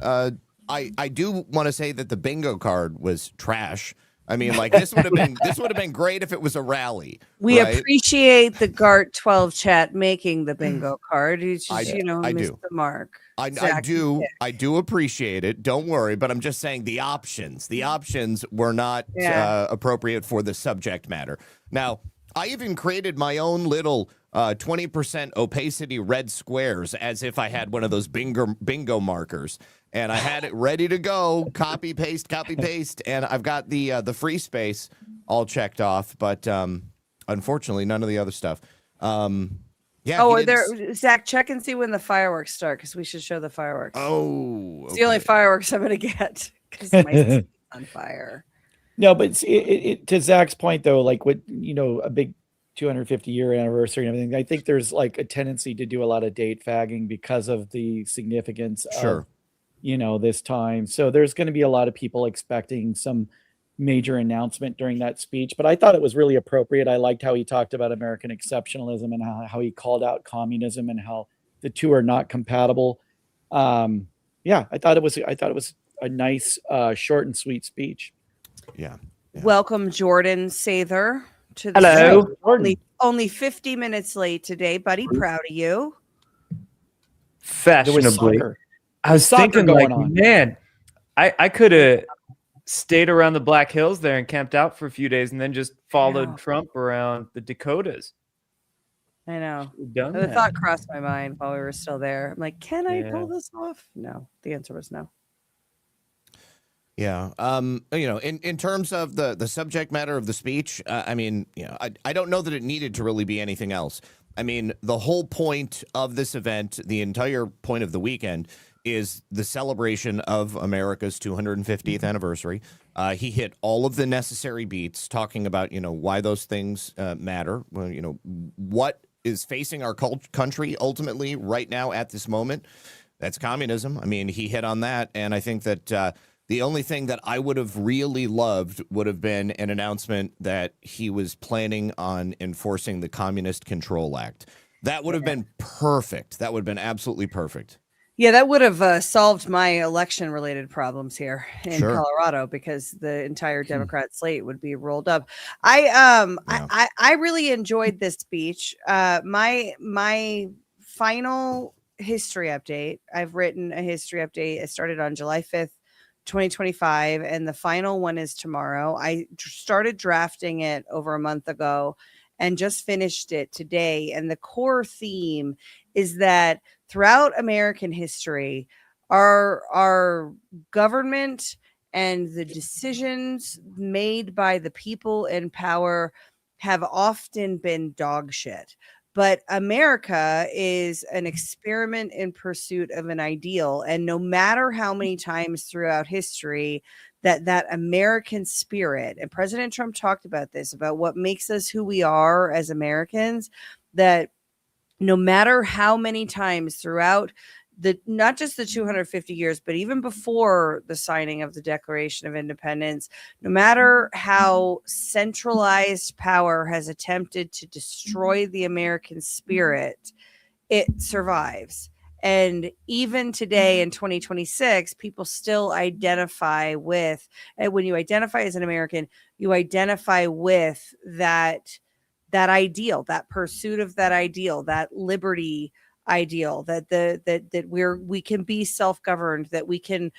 I do want to say that the bingo card was trash. I mean, like, this would have been great if it was a rally. We right? appreciate the GART 12 chat making the bingo card. It's just, I missed do. the mark. I do appreciate it. Don't worry, but I'm just saying the options were not appropriate for the subject matter. Now, I even created my own little 20% opacity red squares as if I had one of those bingo markers. And I had it ready to go, copy, paste, and I've got the free space all checked off, but unfortunately, none of the other stuff. Zach, check and see when the fireworks start, because we should show the fireworks. Oh, it's the only fireworks I'm going to get, because my seat's on fire. No, but to Zach's point, though, like a big 250-year anniversary and everything, I think there's like a tendency to do a lot of date fagging because of the significance of this time. So there's going to be a lot of people expecting some major announcement during that speech. But I thought it was really appropriate. I liked how he talked about American exceptionalism and how he called out communism and how the two are not compatible. I thought it was a nice, short and sweet speech. Yeah. Welcome, Jordan Sather, to the Hello. show. Only 50 minutes late today, buddy. Proud of you. Fashionably. I was thinking, like, man, I could have stayed around the Black Hills there and camped out for a few days and then just followed Trump around the Dakotas. I know. The thought crossed my mind while we were still there. I'm like, can I pull this off? No. The answer was no. Yeah. In terms of the subject matter of the speech, I don't know that it needed to really be anything else. I mean, the whole point of this event, the entire point of the weekend, is the celebration of America's 250th anniversary. He hit all of the necessary beats, talking about, why those things matter. Well, what is facing our country ultimately right now at this moment. That's communism. I mean, he hit on that. And I think that the only thing that I would have really loved would have been an announcement that he was planning on enforcing the Communist Control Act. That would have been perfect. That would have been absolutely perfect. Yeah, that would have solved my election-related problems here in Sure. Colorado, because the entire Democrat slate would be rolled up. I really enjoyed this speech. My final history update. I've written a history update. It started on July 5th, 2025, and the final one is tomorrow. I started drafting it over a month ago and just finished it today. And the core theme is that throughout American history, our government and the decisions made by the people in power have often been dog shit. But America is an experiment in pursuit of an ideal. And no matter how many times throughout history that American spirit, and President Trump talked about this, about what makes us who we are as Americans, that no matter how many times throughout not just the 250 years, but even before the signing of the Declaration of Independence, no matter how centralized power has attempted to destroy the American spirit, it survives. And even today in 2026, people still identify with, and when you identify as an American, you identify with that ideal, that pursuit of that ideal, that liberty ideal, that we can be self-governed, that we can,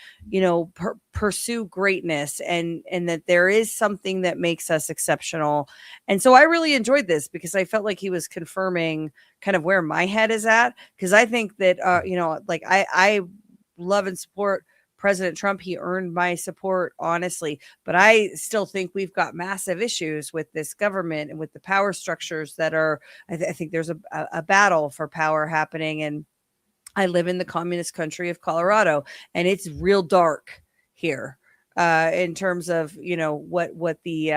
pursue greatness, and that there is something that makes us exceptional. And so I really enjoyed this, because I felt like he was confirming kind of where my head is at, because I think that I love and support President Trump. He earned my support, honestly, but I still think we've got massive issues with this government and with the power structures that are, I think there's a battle for power happening. And I live in the communist country of Colorado, and it's real dark here in terms of, what the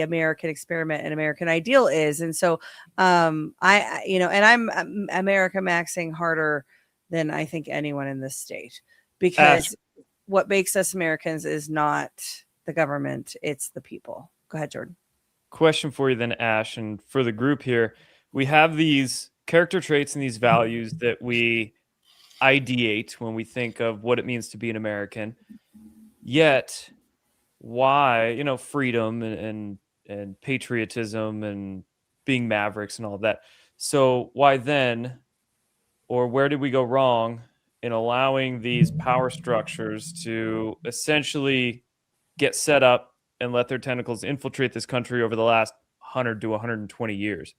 American experiment and American ideal is. And so and I'm America maxing harder than I think anyone in this state, because what makes us Americans is not the government, it's the people. Go ahead, Jordan. Question for you then, Ash, and for the group here. We have these character traits and these values that we ideate when we think of what it means to be an American. Yet, why, freedom and patriotism and being mavericks and all of that. So why then, or where did we go wrong in allowing these power structures to essentially get set up and let their tentacles infiltrate this country over the last 100 to 120 years?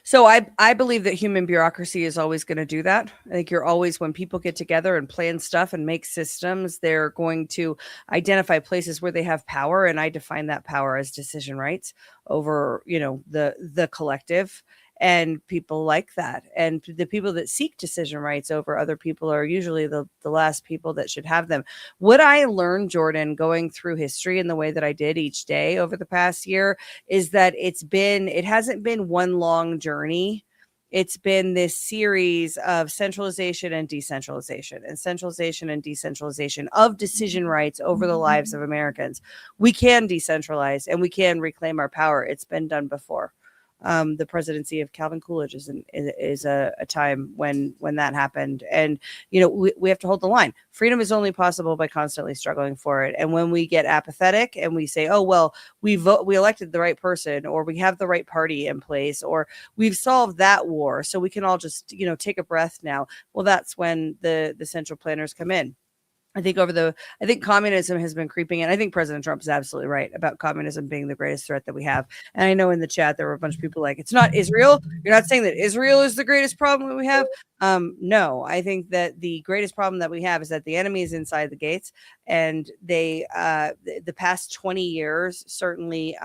So I believe that human bureaucracy is always going to do that. I think you're always, when people get together and plan stuff and make systems, they're going to identify places where they have power. And I define that power as decision rights over, the collective. And people like that. And the people that seek decision rights over other people are usually the last people that should have them. What I learned, Jordan, going through history in the way that I did each day over the past year, is that it hasn't been one long journey. It's been this series of centralization and decentralization, and centralization and decentralization of decision rights over the lives of Americans. We can decentralize and we can reclaim our power. It's been done before. The presidency of Calvin Coolidge is a time when that happened. And, we have to hold the line. Freedom is only possible by constantly struggling for it. And when we get apathetic and we say, oh, well, we elected the right person, or we have the right party in place, or we've solved that war, so we can all just, take a breath now. Well, that's when the central planners come in. I think communism has been creeping in. I think President Trump is absolutely right about communism being the greatest threat that we have. And I know in the chat there were a bunch of people like, it's not Israel. You're not saying that Israel is the greatest problem that we have. No, I think that the greatest problem that we have is that the enemy is inside the gates, and they the past 20 years certainly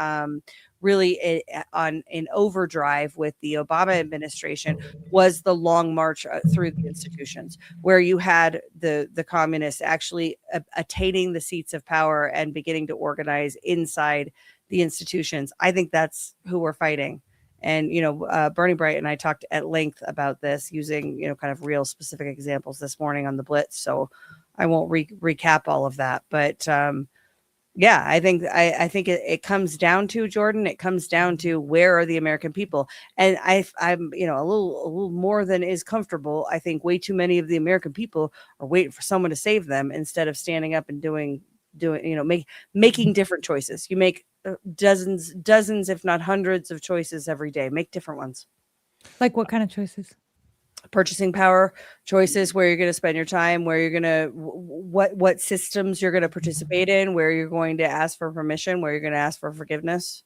really on in overdrive with the Obama administration was the long march through the institutions, where you had the communists actually attaining the seats of power and beginning to organize inside the institutions. I think that's who we're fighting. And, Bernie Bright and I talked at length about this using, kind of real specific examples this morning on the Blitz. So I won't recap all of that. But yeah, I think it comes down to, Jordan, it comes down to where are the American people? And I'm, a little more than is comfortable. I think way too many of the American people are waiting for someone to save them instead of standing up and doing, making different choices. You make dozens, if not hundreds of choices every day. Make different ones. Like what kind of choices? Purchasing power choices, where you're going to spend your time, where you're going to, what systems you're going to participate in, where you're going to ask for permission, where you're going to ask for forgiveness.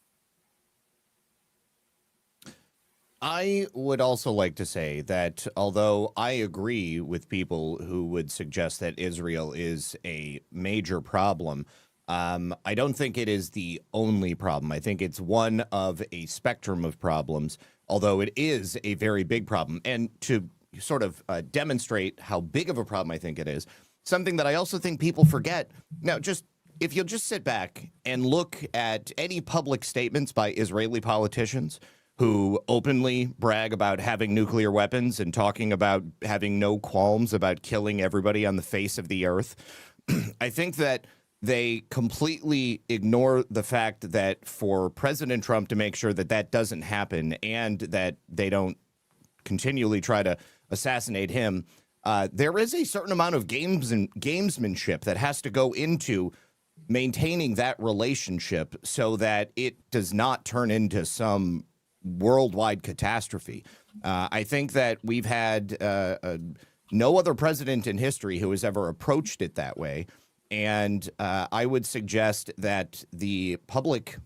I would also like to say that although I agree with people who would suggest that Israel is a major problem, I don't think it is the only problem. I think it's one of a spectrum of problems, although it is a very big problem. And to sort of demonstrate how big of a problem I think it is, something that I also think people forget. Now, if you'll just sit back and look at any public statements by Israeli politicians who openly brag about having nuclear weapons and talking about having no qualms about killing everybody on the face of the earth, I think that they completely ignore the fact that for President Trump to make sure that that doesn't happen and that they don't continually try to assassinate him, there is a certain amount of gamesmanship that has to go into maintaining that relationship so that it does not turn into some worldwide catastrophe. I think that we've had no other president in history who has ever approached it that way. And I would suggest that the public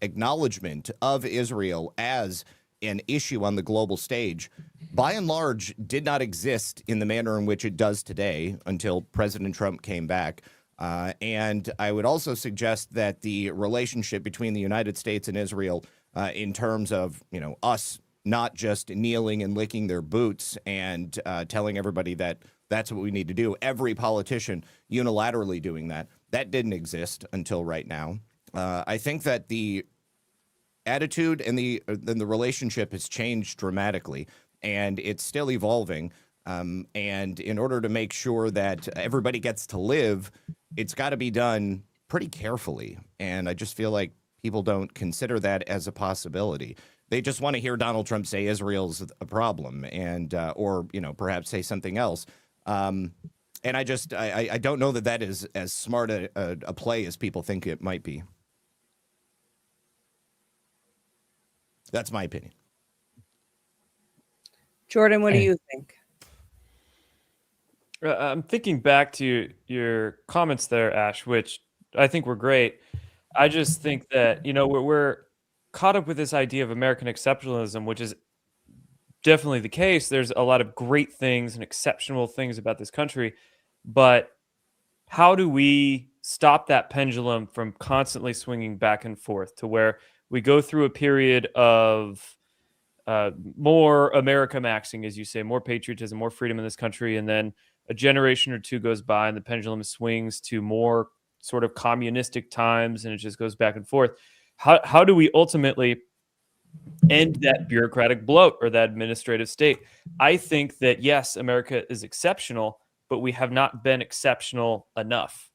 acknowledgement of Israel as an issue on the global stage, by and large, did not exist in the manner in which it does today until President Trump came back. And I would also suggest that the relationship between the United States and Israel in terms of, us not just kneeling and licking their boots and telling everybody that that's what we need to do. Every politician unilaterally doing that. That didn't exist until right now. I think that the attitude and the relationship has changed dramatically, and it's still evolving. And in order to make sure that everybody gets to live, it's got to be done pretty carefully. And I just feel like people don't consider that as a possibility. They just want to hear Donald Trump say Israel's a problem and or, perhaps say something else. And I don't know that is as smart a play as people think it might be. That's my opinion. Jordan, what do you think? I'm thinking back to your comments there, Ash, which I think were great. I just think that, we're caught up with this idea of American exceptionalism, which is definitely the case. There's a lot of great things and exceptional things about this country, but how do we stop that pendulum from constantly swinging back and forth to where we go through a period of more America maxing, as you say, more patriotism, more freedom in this country, and then a generation or two goes by and the pendulum swings to more sort of communistic times, and it just goes back and forth. How do we ultimately end that bureaucratic bloat or that administrative state? I think that, yes, America is exceptional, but we have not been exceptional enough.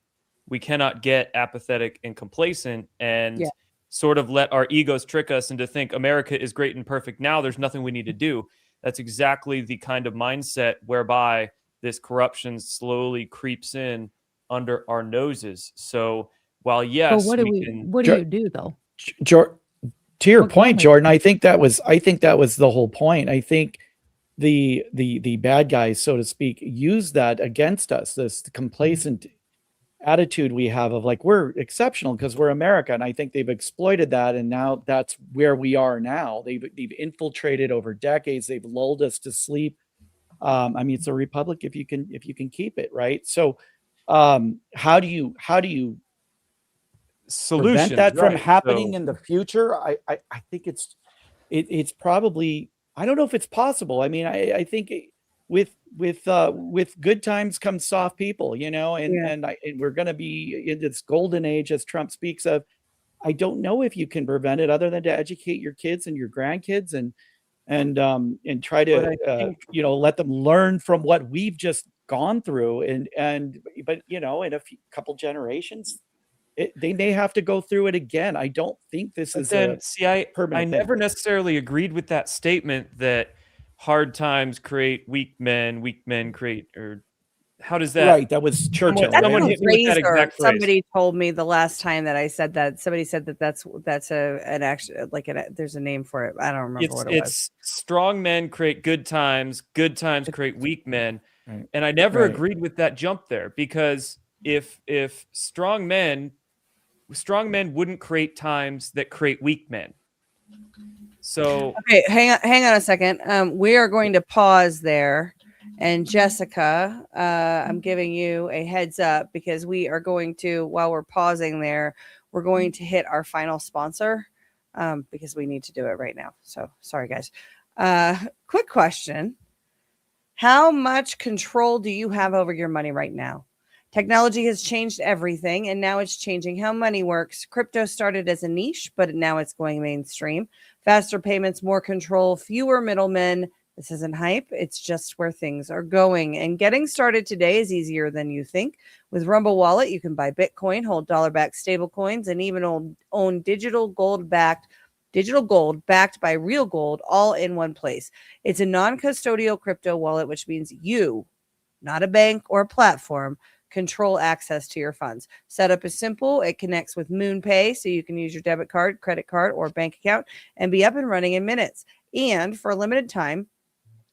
We cannot get apathetic and complacent and sort of let our egos trick us into think America is great and perfect now. There's nothing we need to do. That's exactly the kind of mindset whereby this corruption slowly creeps in under our noses. So while, yes, but what do you do though? To your point, Jordan, I think that was the whole point. I think the bad guys, so to speak, use that against us, this complacent attitude we have of like, we're exceptional because we're America. And I think they've exploited that. And now that's where we are now. They've infiltrated over decades. They've lulled us to sleep I mean, it's a republic if you can keep it, right? So how do you prevent that from happening in the future? I think it's probably, I don't know if it's possible. I mean, I think with good times come soft people, you know, and we're going to be in this golden age as Trump speaks of. I don't know if you can prevent it other than to educate your kids and your grandkids and try to you know, let them learn from what we've just gone through but you know, in a couple generations they may have to go through it again. I don't think this is a permanent thing. never necessarily agreed with that statement that hard times create weak men create, or how does that? Right, that was Churchill. Someone hit me with that exact phrase. Somebody told me the last time that I said that. Somebody said that's an action, like there's a name for it. I don't remember what it was. It's strong men create good times create weak men. Right. And I never agreed with that jump there, because if strong men wouldn't create times that create weak men. So okay, hang on a second. We are going to pause there. And Jessica, I'm giving you a heads up because we are going to, while we're pausing there, we're going to hit our final sponsor because we need to do it right now. So sorry, guys. Quick question. How much control do you have over your money right now? Technology has changed everything, and now it's changing how money works. Crypto started as a niche, but now it's going mainstream. Faster payments, more control, fewer middlemen. This isn't hype. It's just where things are going. And getting started today is easier than you think. With Rumble Wallet, you can buy Bitcoin, hold dollar-backed stable coins, and even own digital gold backed by real gold, all in one place. It's a non-custodial crypto wallet, which means you, not a bank or a platform, control access to your funds. Setup is simple. It connects with MoonPay, so you can use your debit card, credit card, or bank account and be up and running in minutes. And for a limited time,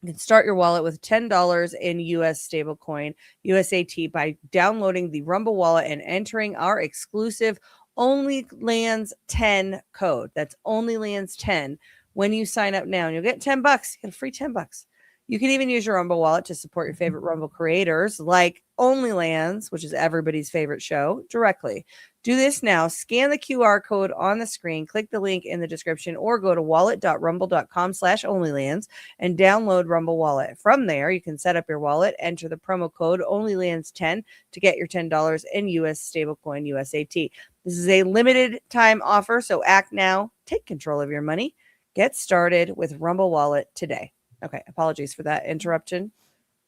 you can start your wallet with $10 in US stablecoin USAT by downloading the Rumble wallet and entering our exclusive OnlyLands 10 code. That's OnlyLands 10 when you sign up now, and you'll get $10. You get a free $10. You can even use your Rumble wallet to support your favorite Rumble creators like OnlyLands, which is everybody's favorite show, directly. Do this now. Scan the QR code on the screen, click the link in the description, or go to wallet.rumble.com/OnlyLands and download Rumble Wallet. From there, you can set up your wallet, enter the promo code OnlyLands10 to get your $10 in US stablecoin USAT. This is a limited time offer, so act now. Take control of your money. Get started with Rumble Wallet today. Okay, apologies for that interruption.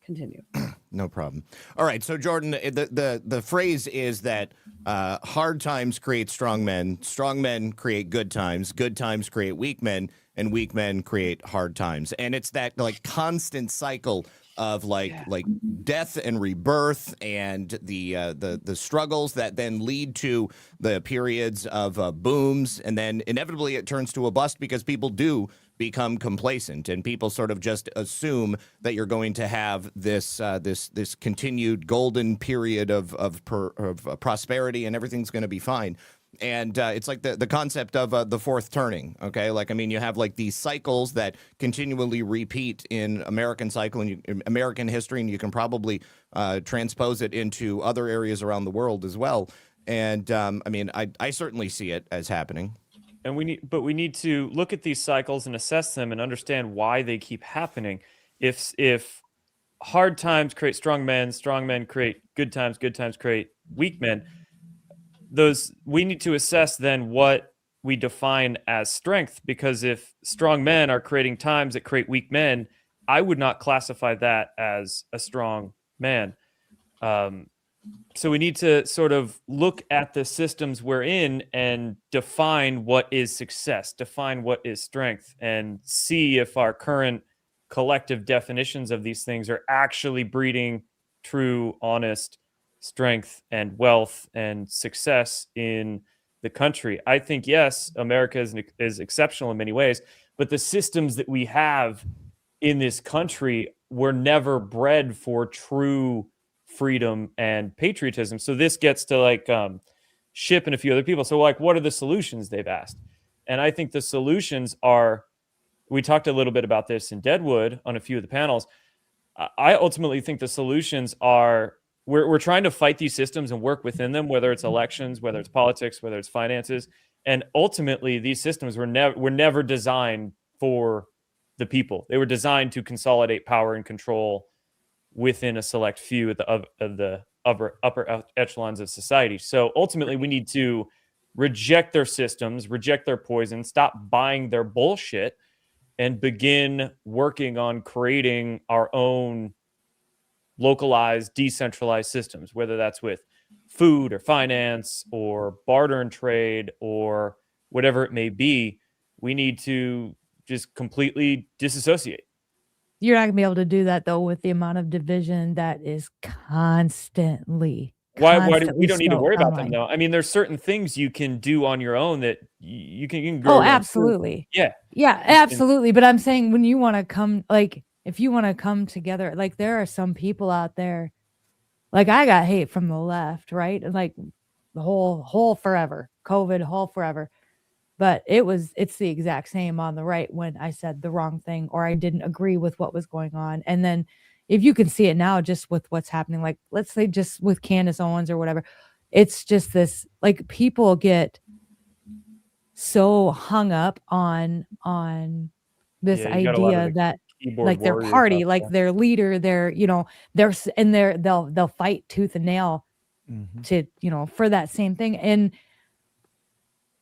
Continue. No problem. All right, so Jordan, the phrase is that hard times create strong men create good times create weak men, and weak men create hard times. And it's that like constant cycle of like death and rebirth, and the struggles that then lead to the periods of booms, and then inevitably it turns to a bust because people do become complacent, and people sort of just assume that you're going to have this continued golden period of prosperity, and everything's going to be fine. And it's like the concept of the fourth turning. Okay, like I mean, you have like these cycles that continually repeat in American cycle and American history, and you can probably transpose it into other areas around the world as well. And I mean, I certainly see it as happening. And we need to look at these cycles and assess them and understand why they keep happening. If hard times create strong men create good times create weak men. We need to assess then what we define as strength, because if strong men are creating times that create weak men, I would not classify that as a strong man. So we need to sort of look at the systems we're in and define what is success, define what is strength, and see if our current collective definitions of these things are actually breeding true, honest strength and wealth and success in the country. I think, yes, America is exceptional in many ways, but the systems that we have in this country were never bred for true freedom and patriotism. So this gets to like Ship and a few other people. So like, what are the solutions they've asked? And I think the solutions are, we talked a little bit about this in Deadwood on a few of the panels. I ultimately think the solutions are we're trying to fight these systems and work within them, whether it's elections, whether it's politics, whether it's finances. And ultimately, these systems were never designed for the people. They were designed to consolidate power and control within a select few of the upper echelons of society. So ultimately, we need to reject their systems, reject their poison, stop buying their bullshit, and begin working on creating our own localized, decentralized systems, whether that's with food or finance or barter and trade or whatever it may be. We need to just completely disassociate. You're not gonna be able to do that though with the amount of division that is constantly. Why do we don't need to stoked worry about them online. though? I mean, there's certain things you can do on your own that you can grow. Oh, your own food. absolutely. Yeah. Yeah, absolutely. But I'm saying when you want to come, like, if you want to come together, like, there are some people out there, like, I got hate from the left, right? And like the whole forever, COVID, whole forever. But it's the exact same on the right when I said the wrong thing or I didn't agree with what was going on. And then if you can see it now just with what's happening, like, let's say just with Candace Owens or whatever, it's just this, like, people get so hung up on this Yeah, you got a lot of idea the that keyboard like their warriors party, out like there. their leader, they'll fight tooth and nail to, for that same thing. And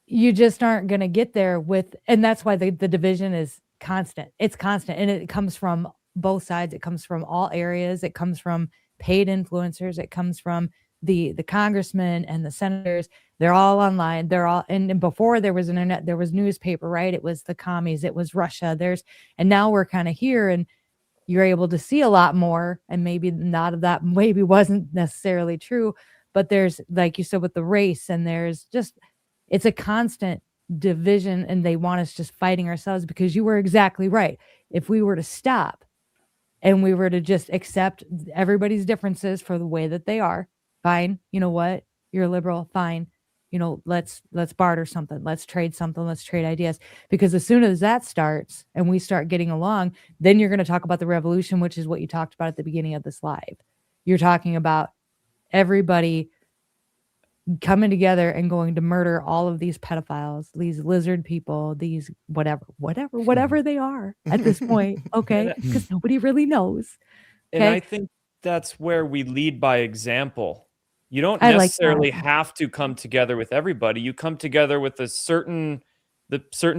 you just aren't going to get there and that's why the division is constant. It's constant. And it comes from both sides. It comes from all areas. It comes from paid influencers. It comes from the congressmen and the senators. They're all online. They're all, and before there was internet, there was newspaper, right? It was the commies, it was Russia. And now we're kind of here and you're able to see a lot more. And maybe not of that, maybe wasn't necessarily true, but there's, like you said, with the race, and it's a constant division, and they want us just fighting ourselves, because you were exactly right. If we were to stop and we were to just accept everybody's differences for the way that they are, fine. You know what? You're a liberal, fine. Let's barter something. Let's trade something. Let's trade ideas. Because as soon as that starts and we start getting along, then you're going to talk about the revolution, which is what you talked about at the beginning of this live. You're talking about everybody coming together and going to murder all of these pedophiles, these lizard people, these whatever they are at this point. Okay. Because nobody really knows. And I Okay. think that's where we lead by example. You don't I like necessarily that. have to come together with everybody. You come together with the certain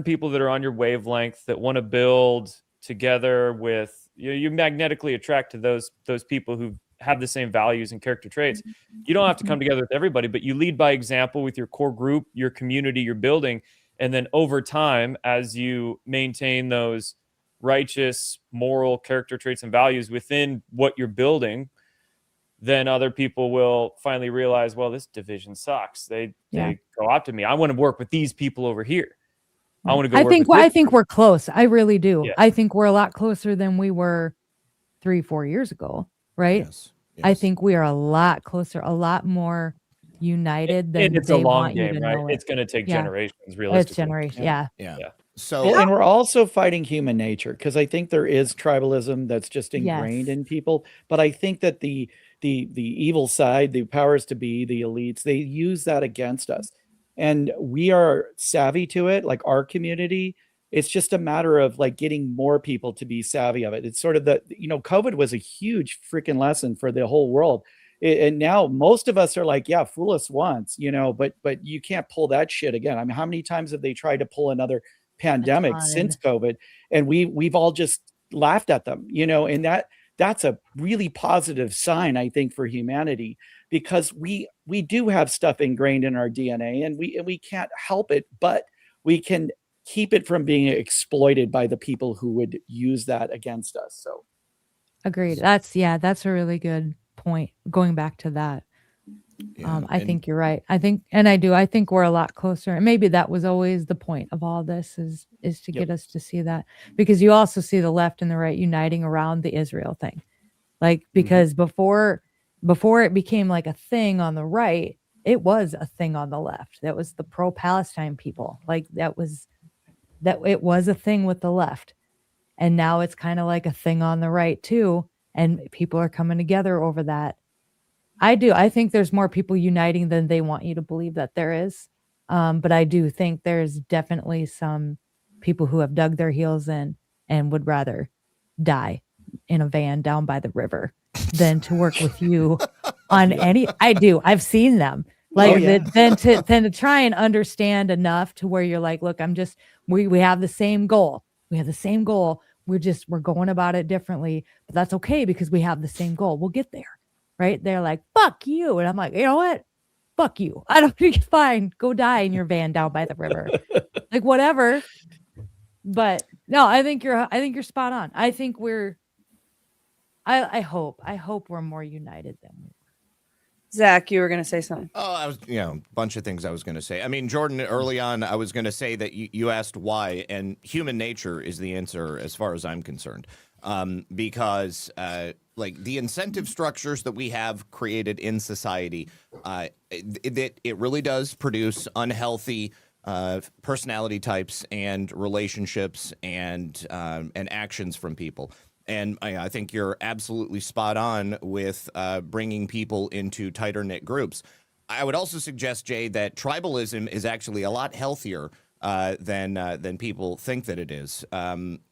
people that are on your wavelength that want to build together with you magnetically attract to those people who have the same values and character traits. You don't have to come together with everybody, but you lead by example with your core group, your community, you're building. And then over time, as you maintain those righteous, moral character traits and values within what you're building, then other people will finally realize, well, this division sucks. They go out to me. I want to work with these people over here. I want to go I think we're close. I really do. Yeah. I think we're a lot closer than we were 3-4 years ago. Right. Yes. I think we are a lot closer, a lot more united than it's they a long want you game, to right? know it. It's going to take Yeah. generations, realistically. It's generation. Yeah. So and we're also fighting human nature, because I think there is tribalism that's just ingrained in people. But I think that the evil side, the powers to be, the elites, they use that against us. And we are savvy to it, like our community. It's just a matter of like getting more people to be savvy of it. It's sort of COVID was a huge freaking lesson for the whole world. And now most of us are like, yeah, fool us once, but you can't pull that shit again. I mean, how many times have they tried to pull another pandemic since COVID? And we've all just laughed at them, and that's a really positive sign, I think, for humanity, because we do have stuff ingrained in our DNA, and we can't help it, but we can keep it from being exploited by the people who would use that against us. So agreed. That's a really good point. Going back to that. I think you're right. I think we're a lot closer. And maybe that was always the point of all this is to get us to see that, because you also see the left and the right uniting around the Israel thing. Like, because before it became like a thing on the right, it was a thing on the left. That was the pro-Palestine people. Like it was a thing with the left. And now it's kind of like a thing on the right too. and people are coming together over that. I think there's more people uniting than they want you to believe that there is. But I do think there's definitely some people who have dug their heels in and would rather die in a van down by the river than to work with you on any. I do. I've seen them like then to try and understand enough to where you're like, look, we have the same goal. We have the same goal. We're going about it differently, but that's okay because we have the same goal. We'll get there. Right? They're like, fuck you. And I'm like, you know what? Fuck you. I don't think it's fine. Go die in your van down by the river. Like whatever. But no, I think you're spot on. I think I hope we're more united than we were. Zach, you were going to say something. Oh, I was, a bunch of things I was going to say. I mean, Jordan, early on, I was going to say that you asked why, and human nature is the answer as far as I'm concerned. Because like the incentive structures that we have created in society, it really does produce unhealthy personality types and relationships and actions from people. And I think you're absolutely spot on with bringing people into tighter knit groups. I would also suggest, Jay, that tribalism is actually a lot healthier than people think that it is.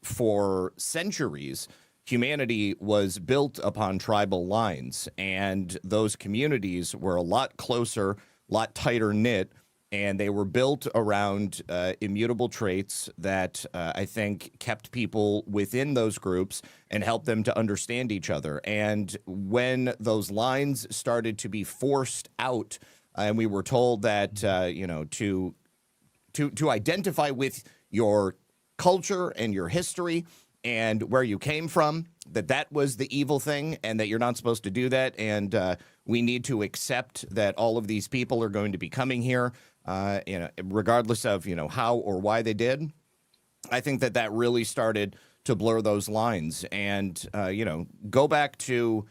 For centuries, humanity was built upon tribal lines, and those communities were a lot closer, a lot tighter knit, and they were built around immutable traits that I think kept people within those groups and helped them to understand each other. And when those lines started to be forced out, and we were told that to identify with your culture and your history and where you came from, that was the evil thing and that you're not supposed to do that. And we need to accept that all of these people are going to be coming here, regardless of, how or why they did. I think that really started to blur those lines and, go back to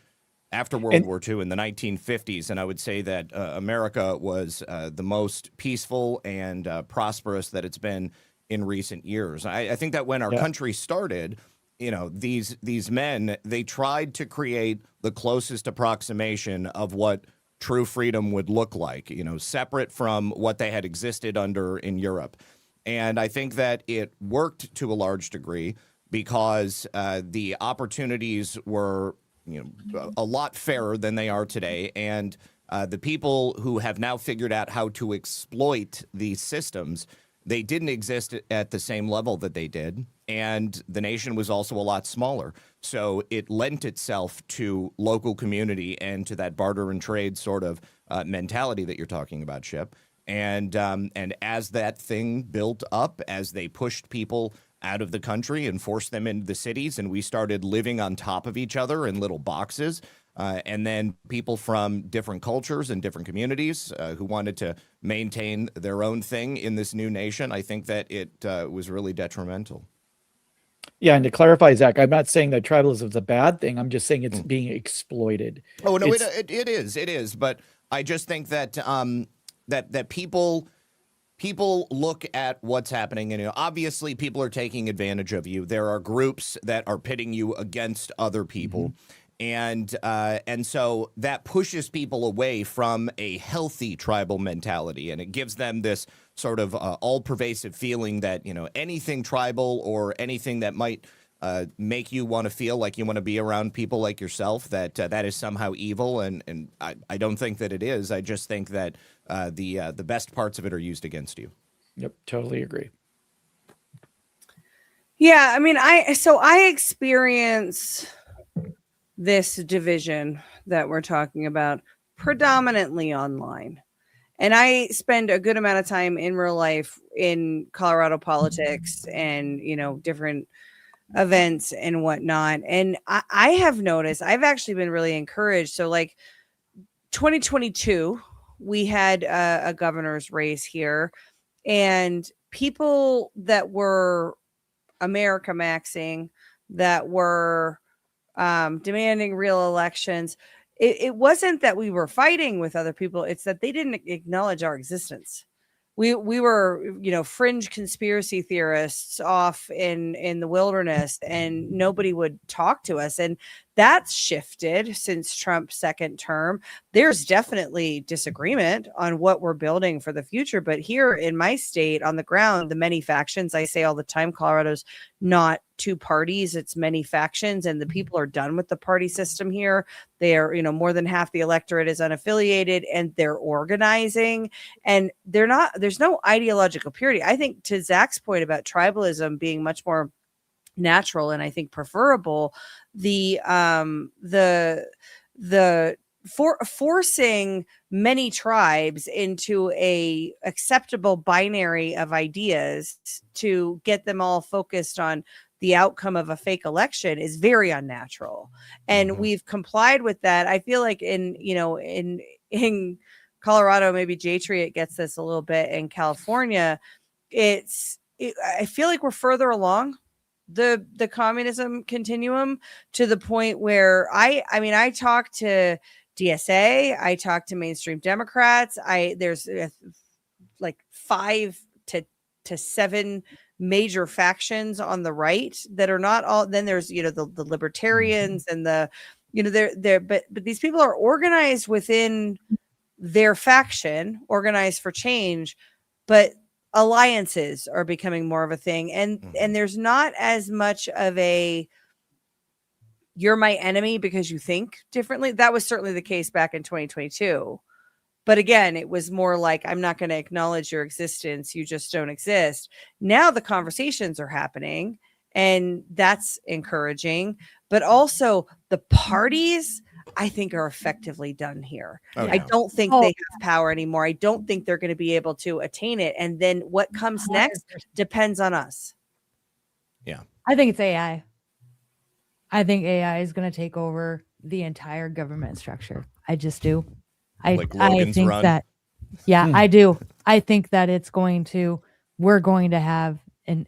after World War II in the 1950s. And I would say that America was the most peaceful and prosperous that it's been in recent years. I think that when our country started, these men, they tried to create the closest approximation of what true freedom would look like, separate from what they had existed under in Europe. And I think that it worked to a large degree because the opportunities were a lot fairer than they are today. And the people who have now figured out how to exploit these systems, they didn't exist at the same level that they did. And the nation was also a lot smaller. So it lent itself to local community and to that barter and trade sort of mentality that you're talking about, Chip. And as that thing built up, as they pushed people out of the country and forced them into the cities, and we started living on top of each other in little boxes, and then people from different cultures and different communities who wanted to maintain their own thing in this new nation, I think that it was really detrimental. Yeah, and to clarify, Zach, I'm not saying that tribalism is a bad thing. I'm just saying it's being exploited. Oh no, it is. But I just think that that people look at what's happening, and obviously people are taking advantage of you. There are groups that are pitting you against other people. And so that pushes people away from a healthy tribal mentality, and it gives them this sort of all-pervasive feeling that, anything tribal or anything that might make you want to feel like you want to be around people like yourself, that is somehow evil. And I don't think that it is. I just think that the best parts of it are used against you. Yep, totally agree. Yeah, I mean, I experience this division that we're talking about predominantly online. And I spend a good amount of time in real life in Colorado politics and, different events and whatnot. And I have noticed, I've actually been really encouraged. So like 2022, we had a governor's race here, and people that were America maxing, that were demanding real elections. It wasn't that we were fighting with other people. It's that they didn't acknowledge our existence. we were, fringe conspiracy theorists off in the wilderness, and nobody would talk to us. And that's shifted since Trump's second term. There's definitely disagreement on what we're building for the future. But here in my state, on the ground, the many factions, I say all the time, Colorado's not two parties, it's many factions, and the people are done with the party system here. They are, more than half the electorate is unaffiliated, and they're organizing, and there's no ideological purity. I think, to Zach's point about tribalism being much more natural and I think preferable, forcing many tribes into a acceptable binary of ideas to get them all focused on the outcome of a fake election is very unnatural. And we've complied with that. I feel like in Colorado, maybe J-Tree, it gets this a little bit. In California, I feel like we're further along the communism continuum, to the point where I talk to DSA, I talk to mainstream Democrats. There's like 5 to 7 major factions on the right that are not all. Then there's the libertarians and but these people are organized within their faction, organized for change, but alliances are becoming more of a thing, and there's not as much of a you're my enemy because you think differently. That was certainly the case back in 2022, but again, it was more like, I'm not going to acknowledge your existence, you just don't exist. Now the conversations are happening, and that's encouraging, but also the parties, I think, are effectively done here. I don't think they have power anymore. I don't think they're going to be able to attain it. And then what comes next depends on us. Yeah. I think it's AI. I think AI is going to take over the entire government structure. I just do. I think run. that, I do. I think that we're going to have an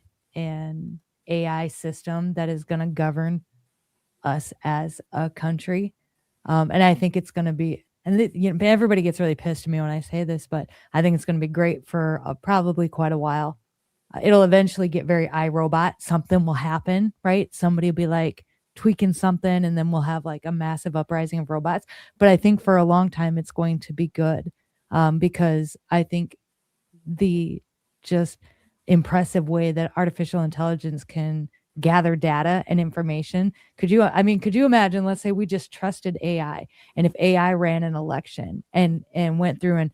AI system that is going to govern us as a country. And I think it's going to be, and everybody gets really pissed at me when I say this, but I think it's going to be great for probably quite a while. It'll eventually get very iRobot. Something will happen, right? Somebody will be like tweaking something, and then we'll have like a massive uprising of robots. But I think for a long time, it's going to be good, because I think the just impressive way that artificial intelligence can gather data and information. Could you imagine, let's say we just trusted AI, and if AI ran an election and went through and,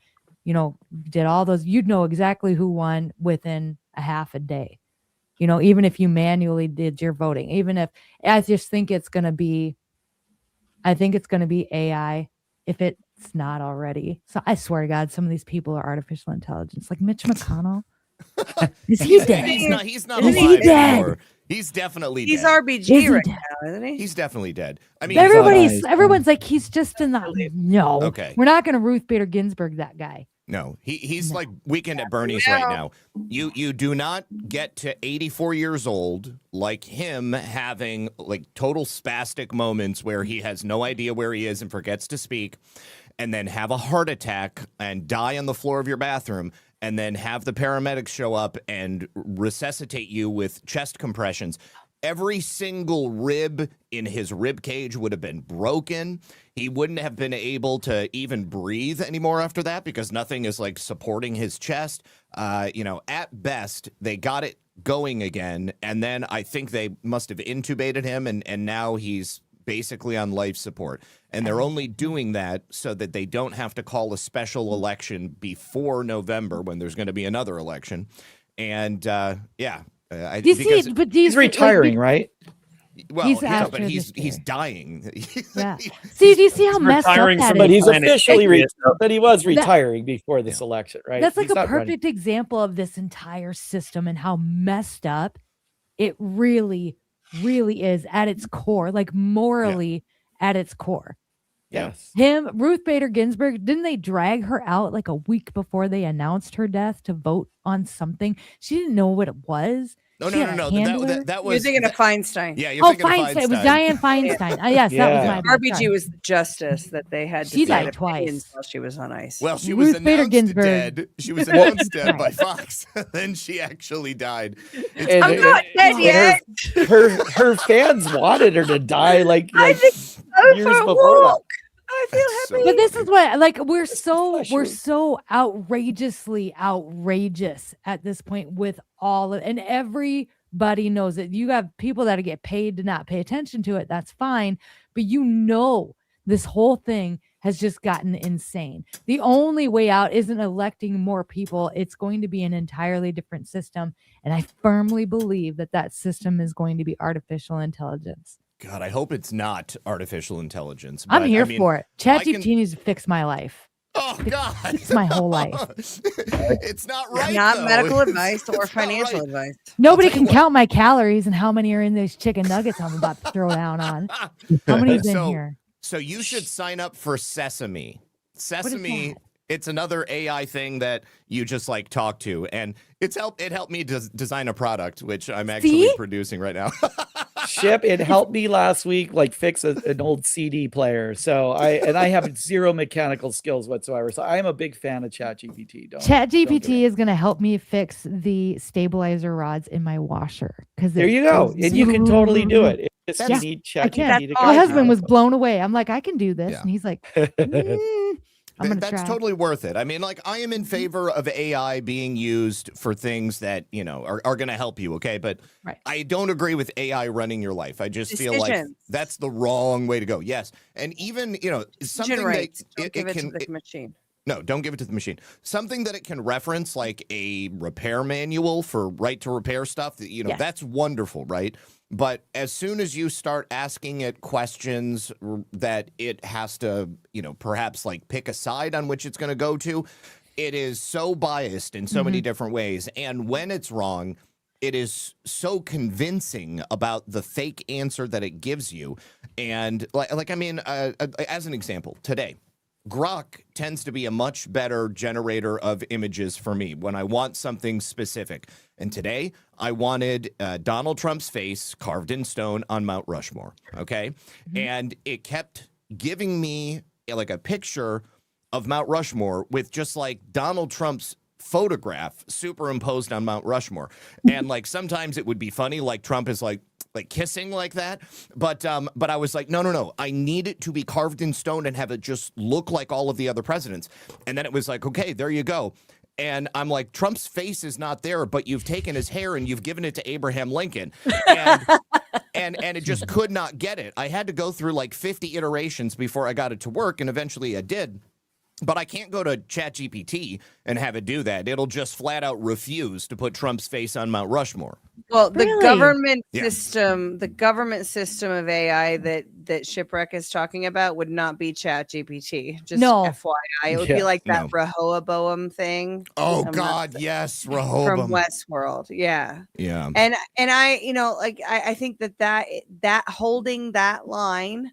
did all those, you'd know exactly who won within a half a day, even if you manually did your voting, I think it's going to be AI, if it's not already. So I swear to God, some of these people are artificial intelligence, like Mitch McConnell. Is he dead? He's not alive anymore. He's definitely He's dead. RBG right now, isn't he? He's definitely dead. I mean, everyone's like, he's just in the no. Okay. We're not going to Ruth Bader Ginsburg that guy. No, he's like Weekend at Bernie's right now. You do not get to 84 years old like him having like total spastic moments where he has no idea where he is and forgets to speak, and then have a heart attack and die on the floor of your bathroom, and then have the paramedics show up and resuscitate you with chest compressions. Every single rib in his rib cage would have been broken. He wouldn't have been able to even breathe anymore after that, because nothing is like supporting his chest. At best, they got it going again. And then I think they must have intubated him, and now he's basically on life support. And they're only doing that so that they don't have to call a special election before November, when there's going to be another election. And he's retiring, right? Well, but he's dying. Yeah. See, do you see how messed up that is? But he's officially but he was retiring before this election, right? That's like a perfect example of this entire system and how messed up it really, really is at its core, like morally at its core. Yes. Ruth Bader Ginsburg, didn't they drag her out like a week before they announced her death to vote on something? She didn't know what it was. No, She had a handler? That was. You're thinking of Feinstein. Yeah, you're Oh, thinking of Feinstein. It was Feinstein. Diane Feinstein. Yes, that was my bad. RBG Sorry. was the justice that they had to She decide died opinions twice. while she was on ice. Well, she was Ruth Bader announced Ginsburg. dead. She was announced dead by Fox. Then she actually died. And I'm not dead yet. Her fans wanted her to die like I think years before that. I feel happy. But this is what we're so outrageously outrageous at this point with all of, and everybody knows it. You have people that get paid to not pay attention to it. That's fine. But this whole thing has just gotten insane. The only way out isn't electing more people. It's going to be an entirely different system. And I firmly believe that system is going to be artificial intelligence. God, I hope it's not artificial intelligence. I'm but, here I mean, for it. ChatGPT needs to fix my life. Oh God, Fix my whole life. It's not right. Not though. medical advice or It's not financial right. advice. Nobody can count my calories and how many are in these chicken nuggets I'm about to throw down on. How many's in here? So you should sign up for Sesame. What is Sesame. that? It's another AI thing that you just talk to, and it helped me design a product, which I'm actually producing right now. Ship, it helped me last week fix an old CD player. So I have zero mechanical skills whatsoever. So I am a big fan of ChatGPT. ChatGPT is going to help me fix the stabilizer rods in my washer. There you go. And you can totally do it. It's just you need I ChatGPT can. to My guide husband you. was blown away. I'm like, I can do this. Yeah. And he's like, I'm going to That's try. totally worth it. I mean, I am in favor of AI being used for things that, are going to help you, okay? But I don't agree with AI running your life. I just feel like Decisions. that's the wrong way to go. Yes. And even, something Rights. that Don't give it can... to the machine. No, don't give it to the machine. Something that it can reference, like a repair manual for right to repair stuff, that's wonderful, right? But as soon as you start asking it questions that it has to, perhaps pick a side on which it's going to go to, it is so biased in so many different ways. And when it's wrong, it is so convincing about the fake answer that it gives you. And as an example, today, Grok tends to be a much better generator of images for me when I want something specific. And today, I wanted Donald Trump's face carved in stone on Mount Rushmore, okay? And it kept giving me a picture of Mount Rushmore with just Donald Trump's photograph superimposed on Mount Rushmore. And sometimes it would be funny, Trump is kissing like that. But I was like, no. I need it to be carved in stone and have it just look like all of the other presidents. And then it was okay, there you go. And I'm like, Trump's face is not there, but you've taken his hair and you've given it to Abraham Lincoln. And it just could not get it. I had to go through 50 iterations before I got it to work, and eventually I did. But I can't go to ChatGPT and have it do that. It'll just flat out refuse to put Trump's face on Mount Rushmore. Well, the Really? government Yeah. system of AI that Shipwreck is talking about would not be ChatGPT. Just No. FYI, it would be like that Rehoboam thing. Oh from God, yes, Rehoboam from Westworld. Yeah. Yeah. And I, I think that holding that line,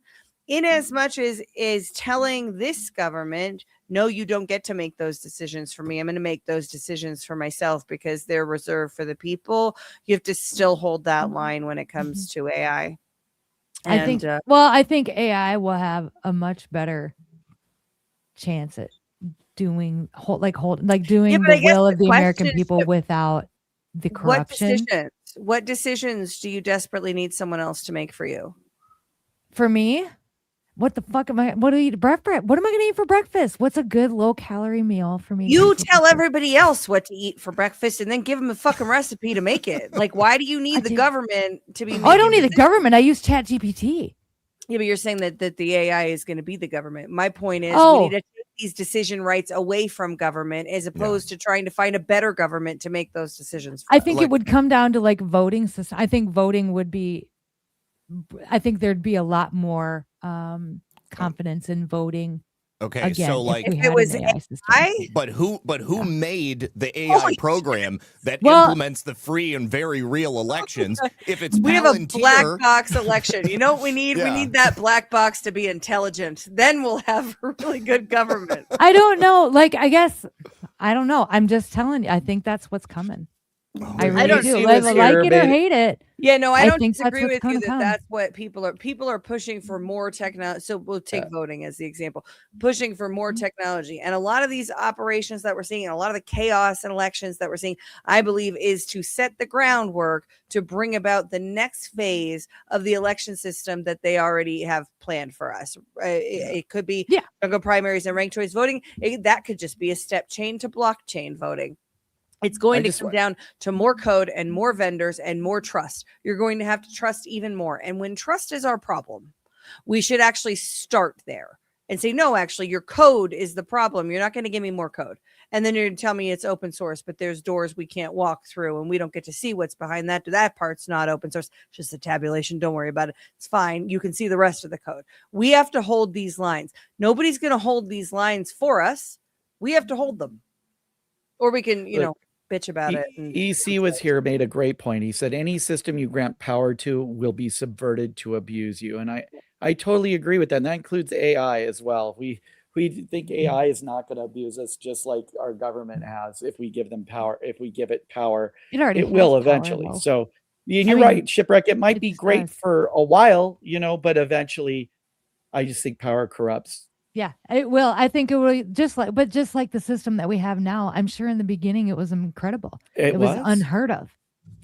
in as much as is telling this government, no, you don't get to make those decisions for me. I'm going to make those decisions for myself because they're reserved for the people. You have to still hold that line when it comes to AI. I think AI will have a much better chance at doing doing but I the guess will the of the American question is people without the corruption. What decisions do you desperately need someone else to make for you? For me, what the fuck what do I eat breakfast? What am I going to eat for breakfast? What's a good low calorie meal for me? You tell everybody else what to eat for breakfast and then give them a fucking recipe to make it. Why do you need the government to be? I don't need the government. I use ChatGPT. Yeah, but you're saying that the AI is going to be the government. My point is Oh. we need to take these decision rights away from government as opposed to trying to find a better government to make those decisions. For I us. think it would come down to voting system. I think voting would be. I think there'd be a lot more confidence in voting. Okay, again, so if we if had it was an AI system. but who made the AI program that Well- implements the free and very real elections? If it's we have a Palantir, black box election. You know what we need? We Yeah. need that black box to be intelligent. Then we'll have a really good government. I don't know. I guess I don't know. I'm just telling you. I think that's what's coming. I really do. Like it or hate it. Yeah, no, I don't think that's disagree what's with you gonna that come. that's what people are pushing for more technology. So we'll take voting as the example, pushing for more technology. And a lot of these operations that we're seeing, and a lot of the chaos in elections that we're seeing, I believe is to set the groundwork to bring about the next phase of the election system that they already have planned for us. It could be jungle primaries and ranked choice voting. That could just be a step change to blockchain voting. It's going to come down to more code and more vendors and more trust. You're going to have to trust even more. And when trust is our problem, we should actually start there and say, no, actually, your code is the problem. You're not going to give me more code. And then you're going to tell me it's open source, but there's doors we can't walk through and we don't get to see what's behind that. That part's not open source. It's just a tabulation. Don't worry about it. It's fine. You can see the rest of the code. We have to hold these lines. Nobody's going to hold these lines for us. We have to hold them. Or we can, bitch about it. EC was here, made a great point. He said, any system you grant power to will be subverted to abuse you. And I totally agree with that. And that includes AI as well. We think AI is not going to abuse us just like our government has. If we give them power, if we give it power, it will eventually. So you're right, Shipwreck. It might be great for a while, but eventually I just think power corrupts. Yeah, it will. I think it will just like the system that we have now. I'm sure in the beginning it was incredible. It was unheard of,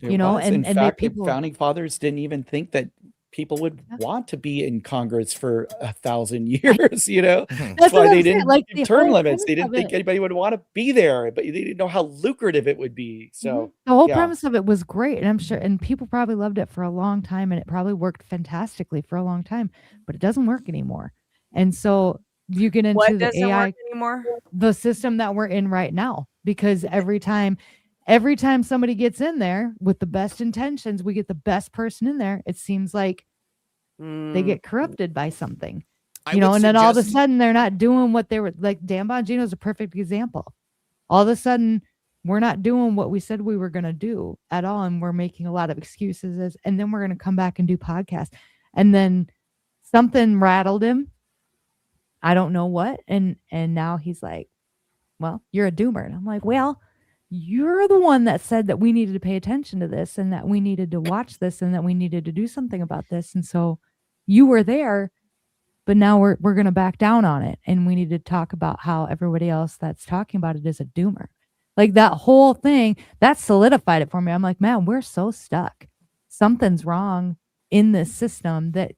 in fact, people, founding fathers didn't even think that people would want to be in Congress for 1,000 years. That's why they didn't give term limits. They didn't think anybody would want to be there, but they didn't know how lucrative it would be. So the whole premise of it was great, and I'm sure, and people probably loved it for a long time, and it probably worked fantastically for a long time, but it doesn't work anymore. And so you get into the AI anymore, the system that we're in right now, because every time somebody gets in there with the best intentions, we get the best person in there. It seems like they get corrupted by something, and then all of a sudden they're not doing what they were like. Dan Bongino is a perfect example. All of a sudden we're not doing what we said we were going to do at all. And we're making a lot of excuses and then we're going to come back and do podcasts. And then something rattled him. I don't know what. And now he's like, well, you're a doomer. And I'm like, well, you're the one that said that we needed to pay attention to this and that we needed to watch this and that we needed to do something about this. And so you were there, but now we're going to back down on it. And we need to talk about how everybody else that's talking about it is a doomer. Like that whole thing, that solidified it for me. I'm like, man, we're so stuck. Something's wrong in this system that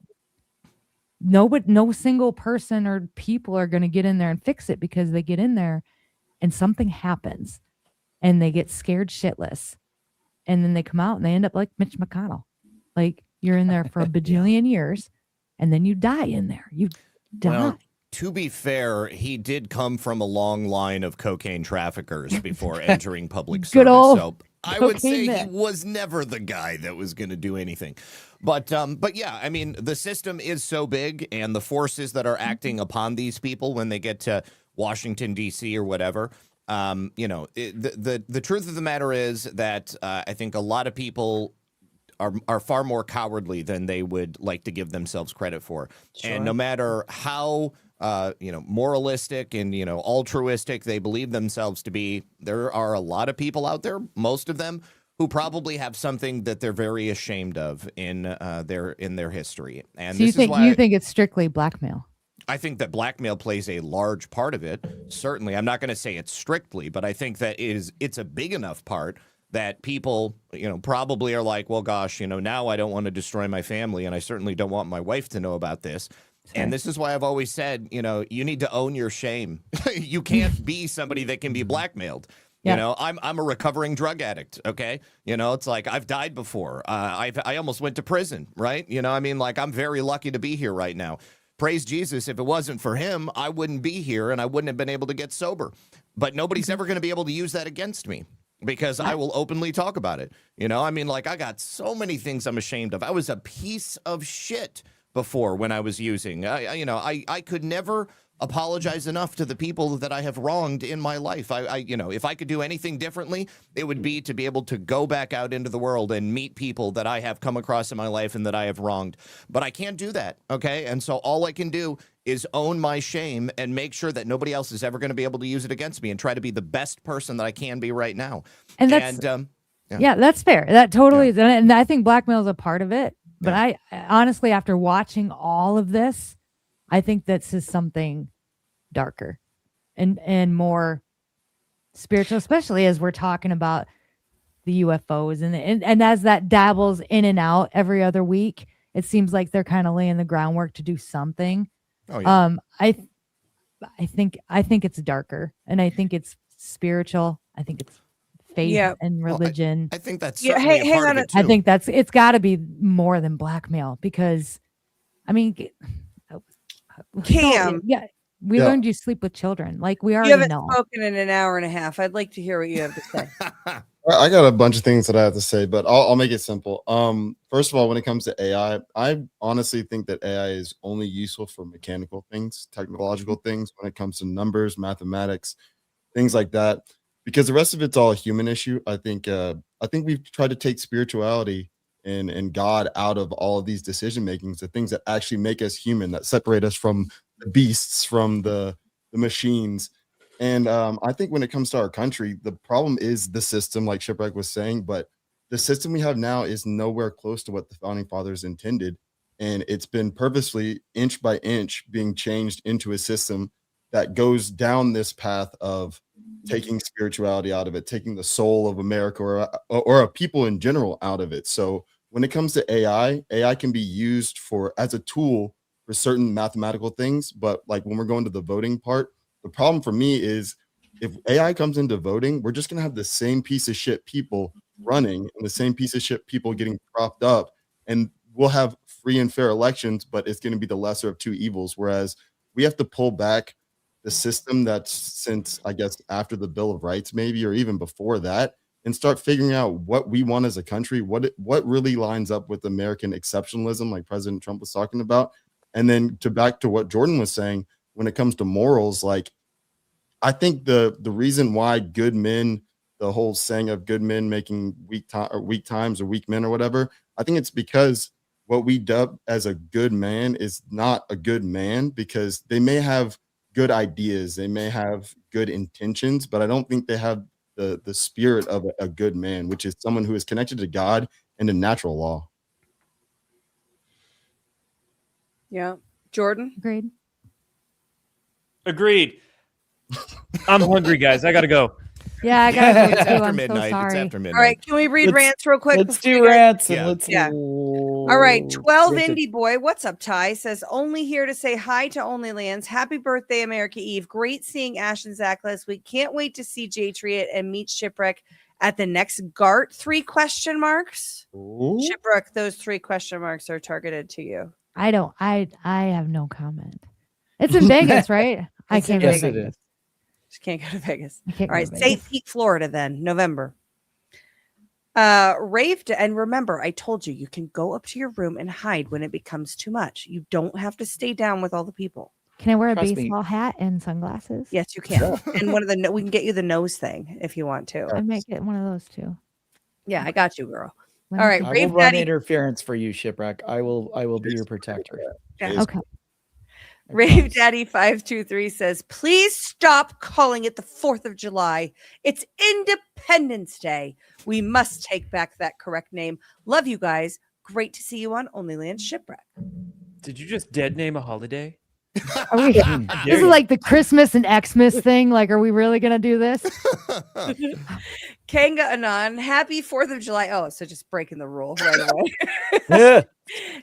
no single person or people are going to get in there and fix it, because they get in there and something happens and they get scared shitless. And then they come out and they end up like Mitch McConnell. Like you're in there for a bajillion years and then you die in there. You die. Well, to be fair, he did come from a long line of cocaine traffickers before entering public service. So I would say he was never the guy that was going to do anything. But yeah, I mean, the system is so big, and the forces that are acting upon these people when they get to Washington, D.C. or whatever, the truth of the matter is that I think a lot of people are far more cowardly than they would like to give themselves credit for. Sure. And no matter how moralistic and altruistic they believe themselves to be, there are a lot of people out there, most of them, who probably have something that they're very ashamed of in their history. And so you think it's strictly blackmail? I think that blackmail plays a large part of it. Certainly, I'm not going to say it's strictly, but I think that it's a big enough part that people, probably are like, well, gosh, now I don't want to destroy my family, and I certainly don't want my wife to know about this. Okay. And this is why I've always said, you need to own your shame. You can't be somebody that can be blackmailed. Yeah. I'm a recovering drug addict. Okay. It's like I've died before. I almost went to prison. Right. I'm very lucky to be here right now. Praise Jesus. If it wasn't for him, I wouldn't be here and I wouldn't have been able to get sober. But nobody's ever going to be able to use that against me, because I will openly talk about it. I got so many things I'm ashamed of. I was a piece of shit before when I was using. I could never apologize enough to the people that I have wronged in my life. If I could do anything differently, it would be to be able to go back out into the world and meet people that I have come across in my life and that I have wronged. But I can't do that, okay? And so all I can do is own my shame and make sure that nobody else is ever going to be able to use it against me, and try to be the best person that I can be right now. And that's Yeah, that's fair. That totally is. And I think blackmail is a part of it. But I honestly, after watching all of this, I think this is something darker and more spiritual, especially as we're talking about the UFOs and as that dabbles in and out every other week, it seems like they're kind of laying the groundwork to do something. Oh, yeah. I think it's darker, and I think it's spiritual. I think it's faith and religion. I think that's certainly a part of it, I too. think it's got to be more than blackmail because, I mean, Cam, we learned you sleep with children. Like we you already haven't know. spoken in an hour and a half. I'd like to hear what you have to say. I got a bunch of things that I have to say, but I'll make it simple. First of all, when it comes to AI, I honestly think that AI is only useful for mechanical things, technological things, when it comes to numbers, mathematics, things like that, because the rest of it's all a human issue. I think we've tried to take spirituality and God out of all of these decision makings, the things that actually make us human, that separate us from the beasts, from the machines. And I think when it comes to our country, the problem is the system, like Shipwreck was saying, but the system we have now is nowhere close to what the founding fathers intended. And it's been purposely, inch by inch, being changed into a system that goes down this path of taking spirituality out of it, taking the soul of America or a people in general out of it. So when it comes to AI can be used as a tool for certain mathematical things. But like when we're going to the voting part, the problem for me is if AI comes into voting, we're just going to have the same piece of shit people running and the same piece of shit people getting propped up. And we'll have free and fair elections, but it's going to be the lesser of two evils. Whereas we have to pull back the system that's since, I guess, after the Bill of Rights, maybe, or even before that, and start figuring out what we want as a country, what really lines up with American exceptionalism, like President Trump was talking about. And then back to what Jordan was saying, when it comes to morals, like I think the reason why good men, the whole saying of good men making weak times or weak men or whatever, I think it's because what we dub as a good man is not a good man, because they may have good ideas, they may have good intentions, but I don't think they have the spirit of a good man, which is someone who is connected to God and to natural law. Yeah. Jordan? Agreed. I'm hungry, guys. I gotta go. Yeah, I gotta go It's too. after I'm midnight. so It's sorry. after midnight. All right. Can we read rants real quick? Let's before do you guys- rants and Yeah. let's. Yeah. All right. 12 rate it. Indie Boy. What's up, Ty? Says, only here to say hi to OnlyLands. Happy birthday, America Eve. Great seeing Ash and Zach last week. Can't wait to see Jay Triet and meet Shipwreck at the next GART. 3 question marks. Shipwreck, those 3 question marks are targeted to you. I have no comment. It's in Vegas, right? I can't go to Vegas. Just can't go to Vegas. I can't All go right, to St. Vegas. Pete, Florida, then November. Raved, and remember, I told you you can go up to your room and hide when it becomes too much. You don't have to stay down with all the people. Can I wear Trust a me. baseball hat and sunglasses? Yes, you can. And one of the we can get you the nose thing if you want to. I might get one of those too. Yeah, I got you, girl. Let All me right, think. I will Rave run Daddy. interference for you, Shipwreck. I will be your protector. Yeah. Okay. Rave Daddy 523 says, please stop calling it the 4th of July. It's Independence Day. We must take back that correct name. Love you guys. Great to see you on OnlyLands Shipwreck. Did you just dead name a holiday? Are we, this is like the Christmas and Xmas thing. Like, are we really gonna do this? Kanga Anon, happy 4th of July. Oh, so just breaking the rule right away. Yeah.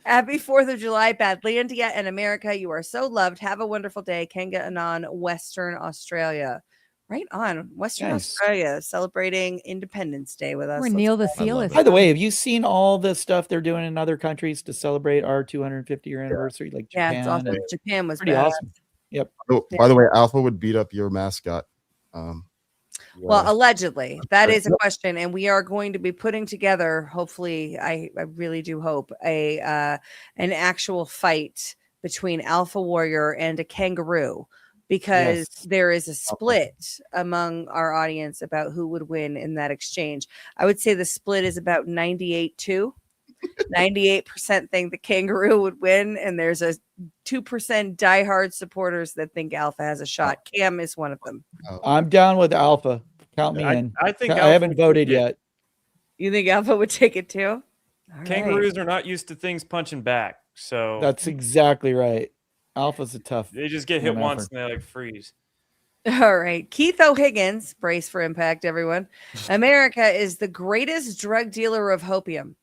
Happy 4th of July, Badlandia and America. You are so loved. Have a wonderful day. Kanga Anon, Western Australia. Right on. Western Nice. Australia celebrating Independence Day with us. Where Let's Neil the go. Seal is. By the way, have you seen all the stuff they're doing in other countries to celebrate our 250-year anniversary? Like Yeah, Japan. it's awesome. and- Japan was pretty bad. awesome. Yep. Oh, by the way, Alpha would beat up your mascot. Well, allegedly, that is a question, and we are going to be putting together. Hopefully, I really do hope an actual fight between Alpha Warrior and a kangaroo, because there is a split among our audience about who would win in that exchange. I would say the split is about 98-2. 98% think the kangaroo would win, and there's a 2% diehard supporters that think Alpha has a shot. Cam is one of them. I'm down with Alpha. Count me in. I think I Alpha haven't would voted take it. yet. You think Alpha would take it too? All Kangaroos are not used to things punching back, so That's exactly right. Alpha's a tough. they just get hit one once effort. and they like freeze. All right. Keith O'Higgins, brace for impact, everyone. America is the greatest drug dealer of hopium.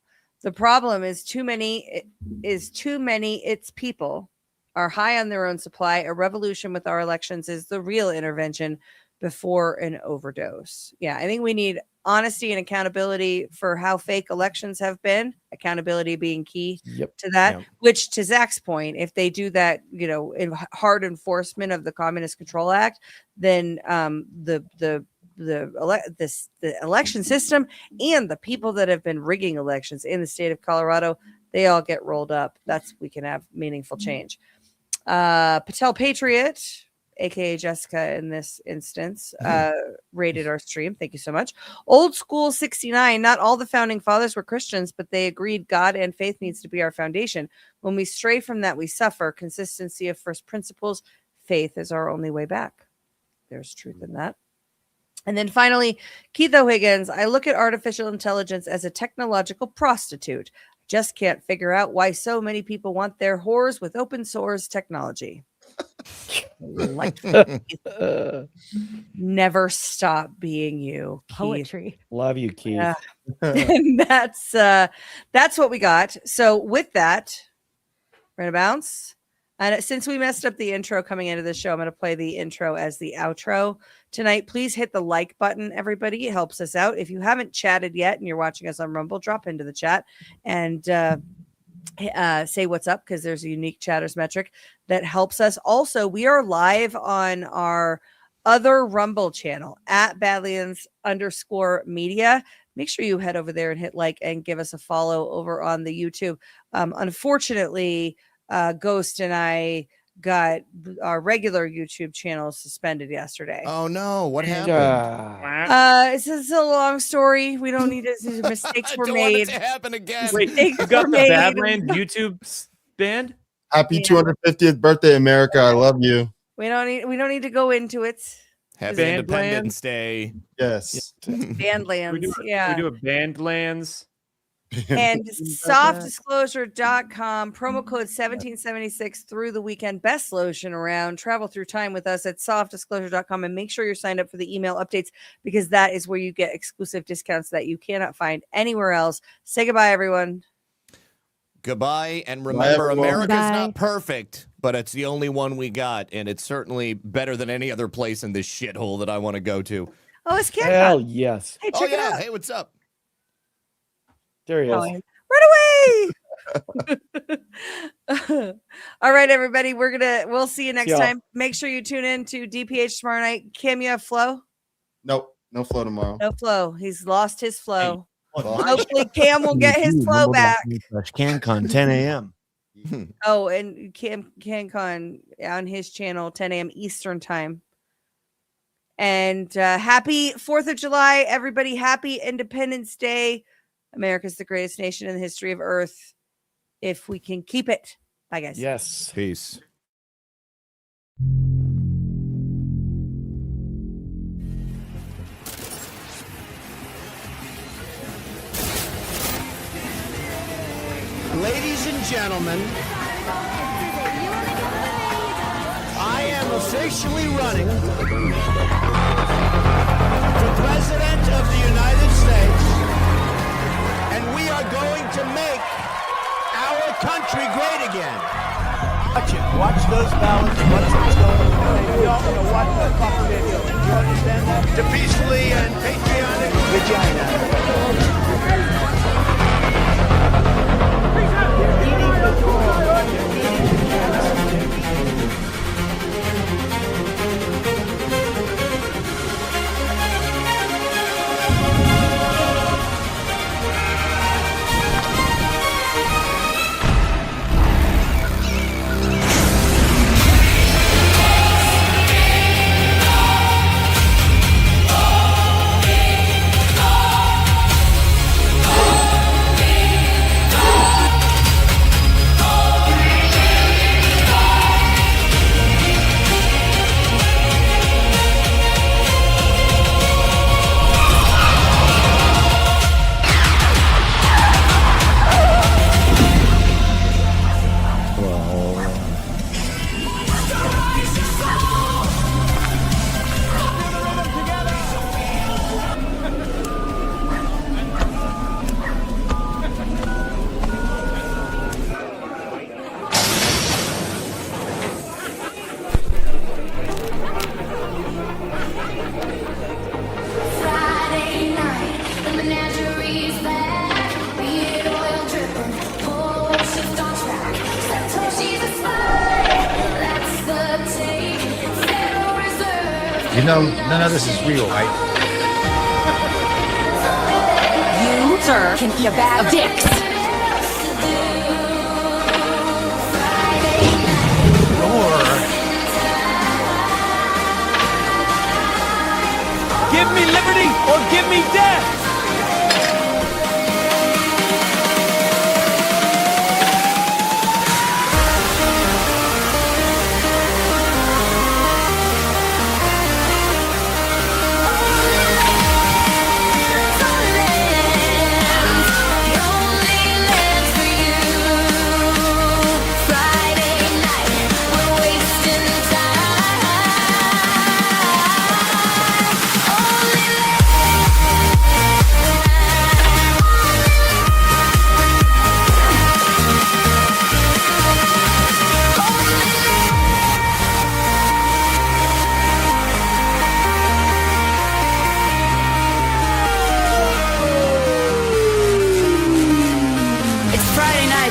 The problem is too many its people are high on their own supply. A revolution with our elections is the real intervention before an overdose. Yeah, I think we need honesty and accountability for how fake elections have been. Accountability being key to that, which to Zach's point, if they do that, in hard enforcement of the Communist Control Act, then the election system and the people that have been rigging elections in the state of Colorado, they all get rolled up. We can have meaningful change. Patel Patriot, aka Jessica in this instance, rated our stream. Thank you so much. Old School 69. Not all the founding fathers were Christians, but they agreed God and faith needs to be our foundation. When we stray from that, we suffer. Consistency of first principles. Faith is our only way back. There's truth in that. And then finally, Keith O'Higgins. I look at artificial intelligence as a technological prostitute. Just can't figure out why so many people want their whores with open source technology. Never stop being you, Keith. Poetry. Love you, Keith. And that's what we got. So with that, we're gonna bounce. And since we messed up the intro coming into the show, I'm going to play the intro as the outro tonight. Please hit the like button, everybody. It helps us out. If you haven't chatted yet and you're watching us on Rumble, drop into the chat and say what's up, because there's a unique chatters metric that helps us. Also, we are live on our other Rumble channel at Badlands_media. Make sure you head over there and hit like and give us a follow over on the YouTube. Unfortunately, Ghost and I got our regular YouTube channel suspended yesterday. Oh no, what happened? It's a long story. We don't need to. Mistakes were don't made. want it to happen again. Wait, you got the Badlands YouTube band? Happy 250th birthday, America! I love you. We don't need to go into it. Happy Independence Day. Yes. Badlands. We do a Badlands. And softdisclosure.com, promo code 1776 through the weekend. Best lotion around. Travel through time with us at softdisclosure.com and make sure you're signed up for the email updates, because that is where you get exclusive discounts that you cannot find anywhere else. Say goodbye, everyone. Goodbye. And remember, America's not perfect, but it's the only one we got. And it's certainly better than any other place in this shithole that I want to go to. Oh, it's Cacao. Hell yes. Hey, check it out. Hey, what's up? There he is. Run away. All right, everybody. We'll see you next time. Make sure you tune in to DPH tomorrow night. Kim, you have flow? Nope. No flow tomorrow. No flow. He's lost his flow. Hopefully Cam will get his flow back. CanCon 10 a.m. Oh, and CanCon on his channel, 10 a.m. Eastern time. And happy 4th of July, everybody. Happy Independence Day. America's the greatest nation in the history of Earth, if we can keep it. Bye, guys. Yes. Peace. Ladies and gentlemen, I am officially running for President of the United States, and we are going to make our country great again. Watch it. Watch those ballots. Watch what's going on. We all know what the fuck they're doing. You understand that? To peacefully and patriotic vagina. You know, none of this is real, right? You, sir, can eat a bag of dicks. Give me liberty or give me death.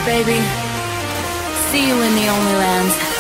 Baby, see you in the OnlyLands.